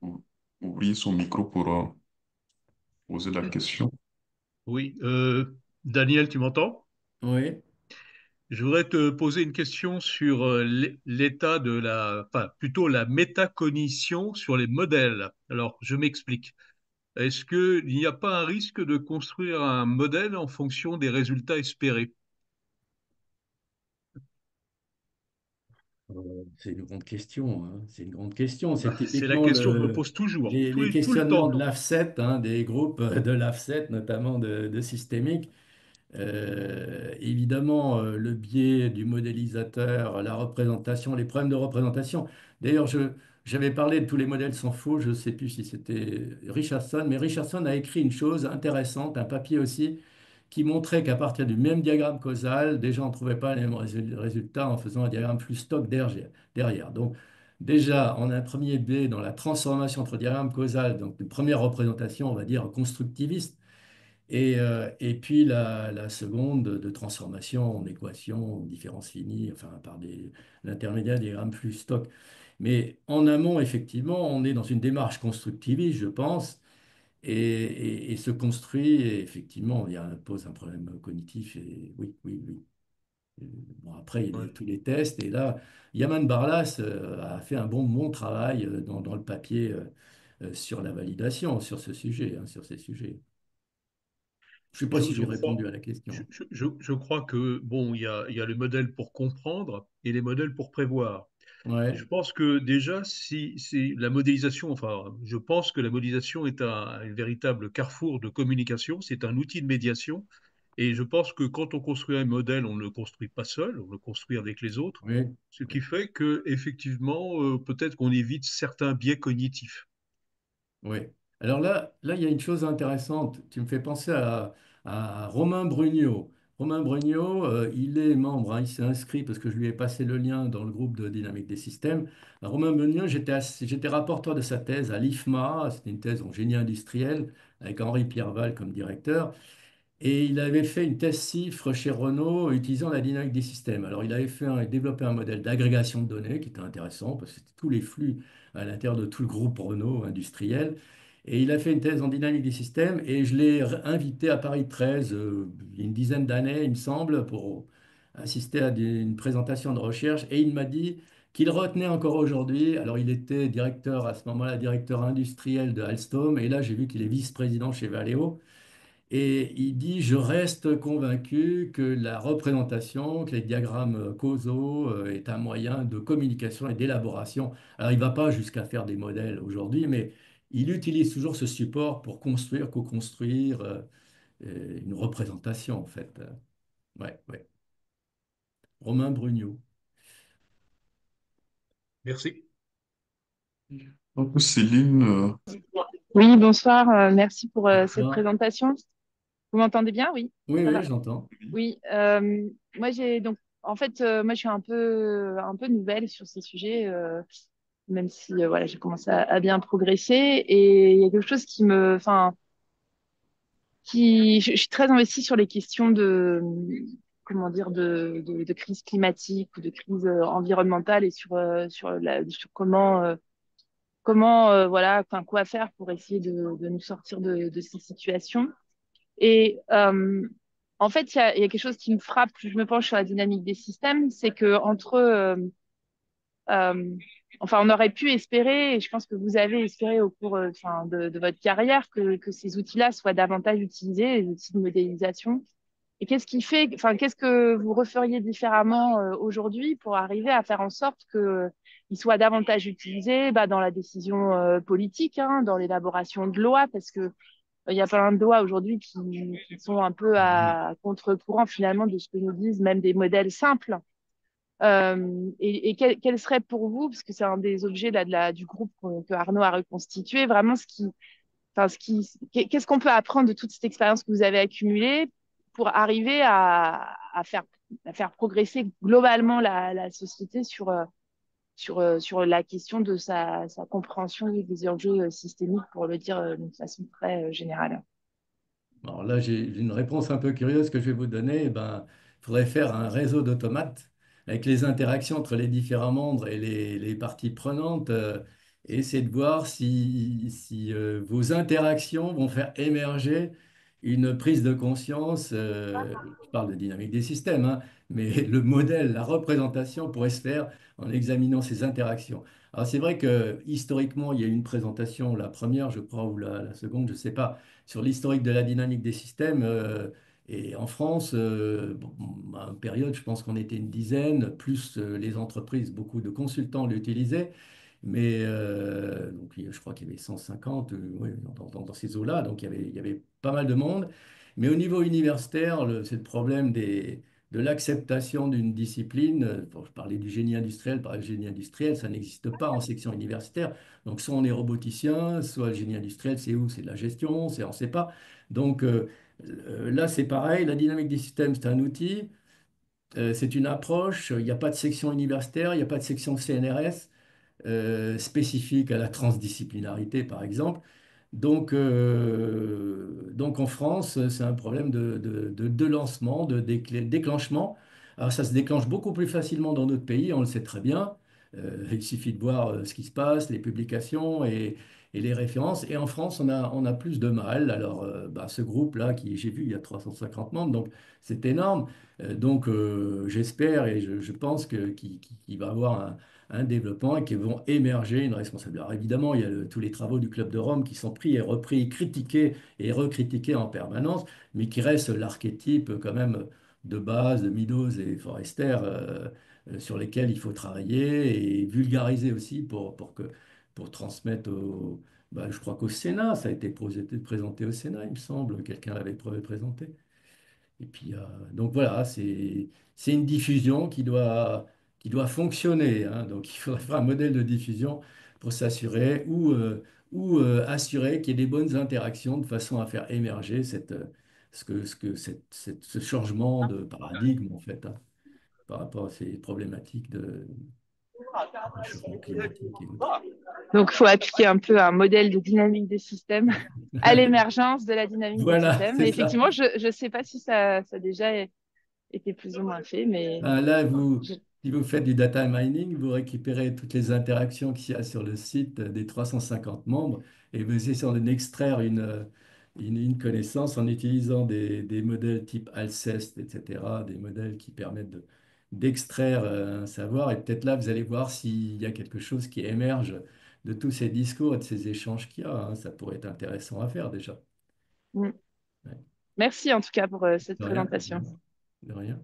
ou- ouvrir son micro pour poser la question. Oui, Daniel, tu m'entends? Oui. Je voudrais te poser une question sur l'état de enfin, plutôt la métacognition sur les modèles. Alors, je m'explique. Est-ce qu'il n'y a pas un risque de construire un modèle en fonction des résultats espérés? C'est une grande question, hein. C'est une grande question. C'est Bah, c'est la typiquement question que je me pose toujours, les tout le questionnements de temps. l'AFSET, hein, des groupes de l'AFSET, notamment de systémique. Évidemment, le biais du modélisateur, la représentation, les problèmes de représentation. D'ailleurs, j'avais parlé de tous les modèles sont faux, je ne sais plus si c'était Richardson, mais Richardson a écrit une chose intéressante, un papier aussi, qui montrait qu'à partir du même diagramme causal, déjà on ne trouvait pas les mêmes résultats en faisant un diagramme plus stock derrière. Donc, déjà, on a un premier biais dans la transformation entre diagramme causal, donc une première représentation, on va dire, constructiviste et puis la seconde de transformation en équation, en différence finie, enfin par l'intermédiaire des diagrammes plus stock. Mais en amont, effectivement, on est dans une démarche constructiviste, je pense, et se construit, et effectivement, pose un problème cognitif, et oui, oui, oui. Bon, après, il y a Ouais. tous les tests, et là, Yaman Barlas a fait un bon travail dans le papier sur la validation, sur ce sujet, hein, sur ces sujets. Je ne sais pas si Je j'ai répondu crois, à la question. je crois que, bon, il y a les modèles pour comprendre et les modèles pour prévoir. Et Ouais, je pense que déjà, si la modélisation, enfin, je pense que la modélisation est un véritable carrefour de communication, c'est un outil de médiation. Et je pense que quand on construit un modèle, on ne le construit pas seul, on le construit avec les autres, oui, ce qui fait que, effectivement, peut-être qu'on évite certains biais cognitifs. oui. Alors là, il y a une chose intéressante. Tu me fais penser à Romain Brugnot. Romain Brugnot, il est membre, hein, il s'est inscrit parce que je lui ai passé le lien dans le groupe de dynamique des systèmes. Romain Brugnot, j'étais rapporteur de sa thèse à l'IFMA, c'était une thèse en génie industriel avec Henri Pierreval comme directeur. Et il avait fait une thèse CIFRE chez Renault utilisant la dynamique des systèmes. Alors, il avait développé un modèle d'agrégation de données qui était intéressant parce que c'était tous les flux à l'intérieur de tout le groupe Renault industriel. Et il a fait une thèse en dynamique des systèmes et je l'ai invité à Paris 13, il y a une dizaine d'années, il me semble, pour assister à une présentation de recherche. Et il m'a dit qu'il retenait encore aujourd'hui. Alors, il était directeur à ce moment-là, directeur industriel de Alstom. Et là, j'ai vu qu'il est vice-président chez Valeo. Et il dit, je reste convaincu que la représentation, que les diagrammes causaux est un moyen de communication et d'élaboration. Alors, il ne va pas jusqu'à faire des modèles aujourd'hui, mais il utilise toujours ce support pour construire, co-construire une représentation, en fait. Ouais, ouais. Romain Brugnot. Merci. Donc, Céline, Oui, bonsoir. Merci pour cette Bonsoir. présentation. Vous m'entendez bien? Oui, Oui, ça oui, va. j'entends. Oui. Moi, j'ai donc, en fait, moi, je suis un peu nouvelle sur ces sujets, même si, voilà, j'ai commencé à bien progresser. Et il y a quelque chose enfin, je suis très investie sur les questions comment dire, de crise climatique ou de crise environnementale et sur comment, voilà, enfin, quoi faire pour essayer de nous sortir de ces situations. Et en fait, il y a quelque chose qui me frappe, plus je me penche sur la dynamique des systèmes, c'est que euh, enfin, on aurait pu espérer, et je pense que vous avez espéré au cours enfin, de votre carrière, que ces outils-là soient davantage utilisés, les outils de modélisation. Et qu'est-ce qui fait, enfin, qu'est-ce que vous referiez différemment aujourd'hui pour arriver à faire en sorte qu'ils soient davantage utilisés bah, dans la décision politique, hein, dans l'élaboration de lois, parce que il y a plein de lois aujourd'hui qui sont un peu à contre-courant finalement de ce que nous disent même des modèles simples. Et quel serait pour vous, parce que c'est un des objets là, du groupe que Arnaud a reconstitué, vraiment enfin, qu'est-ce qu'on peut apprendre de toute cette expérience que vous avez accumulée pour arriver à faire progresser globalement la société sur la question de sa compréhension des enjeux systémiques, pour le dire d'une façon très générale. Alors là, j'ai une réponse un peu curieuse que je vais vous donner. Eh ben, il faudrait faire un réseau d'automates avec les interactions entre les différents membres et les parties prenantes et essayer de voir si vos interactions vont faire émerger une prise de conscience, je parle de dynamique des systèmes, hein, mais le modèle, la représentation pourrait se faire en examinant ces interactions. Alors c'est vrai que historiquement, il y a eu une présentation, la première, je crois, ou la seconde, je ne sais pas, sur l'historique de la dynamique des systèmes. Et en France, bon, à une période, je pense qu'on était une dizaine, plus les entreprises, beaucoup de consultants l'utilisaient. Mais donc, je crois qu'il y avait 150 ouais, dans ces eaux-là, donc il y avait pas mal de monde. Mais au niveau universitaire, c'est le problème de l'acceptation d'une discipline. Bon, je parlais du génie industriel, par exemple, le génie industriel, ça n'existe pas en section universitaire. Donc, soit on est roboticien, soit le génie industriel, c'est où? C'est de la gestion, on ne sait pas. Donc, là, c'est pareil, la dynamique des systèmes, c'est un outil. C'est une approche, il n'y a pas de section universitaire, il n'y a pas de section CNRS spécifique à la transdisciplinarité, par exemple. Donc en France, c'est un problème de lancement, déclenchement. Alors ça se déclenche beaucoup plus facilement dans notre pays, on le sait très bien. Il suffit de voir ce qui se passe, les publications et les références. Et en France, on a plus de mal. Alors bah, ce groupe-là, qui j'ai vu, il y a 350 membres, donc c'est énorme. J'espère et je pense qu'il va avoir un développement et qui vont émerger une responsabilité. Alors évidemment, il y a tous les travaux du Club de Rome qui sont pris et repris, critiqués et recritiqués en permanence, mais qui reste l'archétype quand même de base de Meadows et Forester sur lesquels il faut travailler et vulgariser aussi pour transmettre bah, je crois qu'au Sénat, ça a été présenté au Sénat, il me semble, quelqu'un l'avait présenté. Et puis, donc voilà, c'est une diffusion qui doit fonctionner, hein. Donc, il faudrait faire un modèle de diffusion pour s'assurer ou assurer qu'il y ait des bonnes interactions de façon à faire émerger ce changement de paradigme, en fait, hein, par rapport à ces problématiques de réchauffement climatique et autres. Donc, il faut appliquer un peu un modèle de dynamique des systèmes à l'émergence de la dynamique des Voilà, systèmes. c'est Mais ça. effectivement, je ne sais pas si ça a déjà été plus ou moins fait, mais Là, je- si vous faites du data mining, vous récupérez toutes les interactions qu'il y a sur le site des 350 membres et vous essayez d'en extraire une connaissance en utilisant des modèles type Alcest, etc., des modèles qui permettent d'extraire un savoir. Et peut-être là, vous allez voir s'il y a quelque chose qui émerge de tous ces discours et de ces échanges qu'il y a, hein. Ça pourrait être intéressant à faire déjà. Mm. Ouais. Merci en tout cas pour cette De rien, présentation. de rien.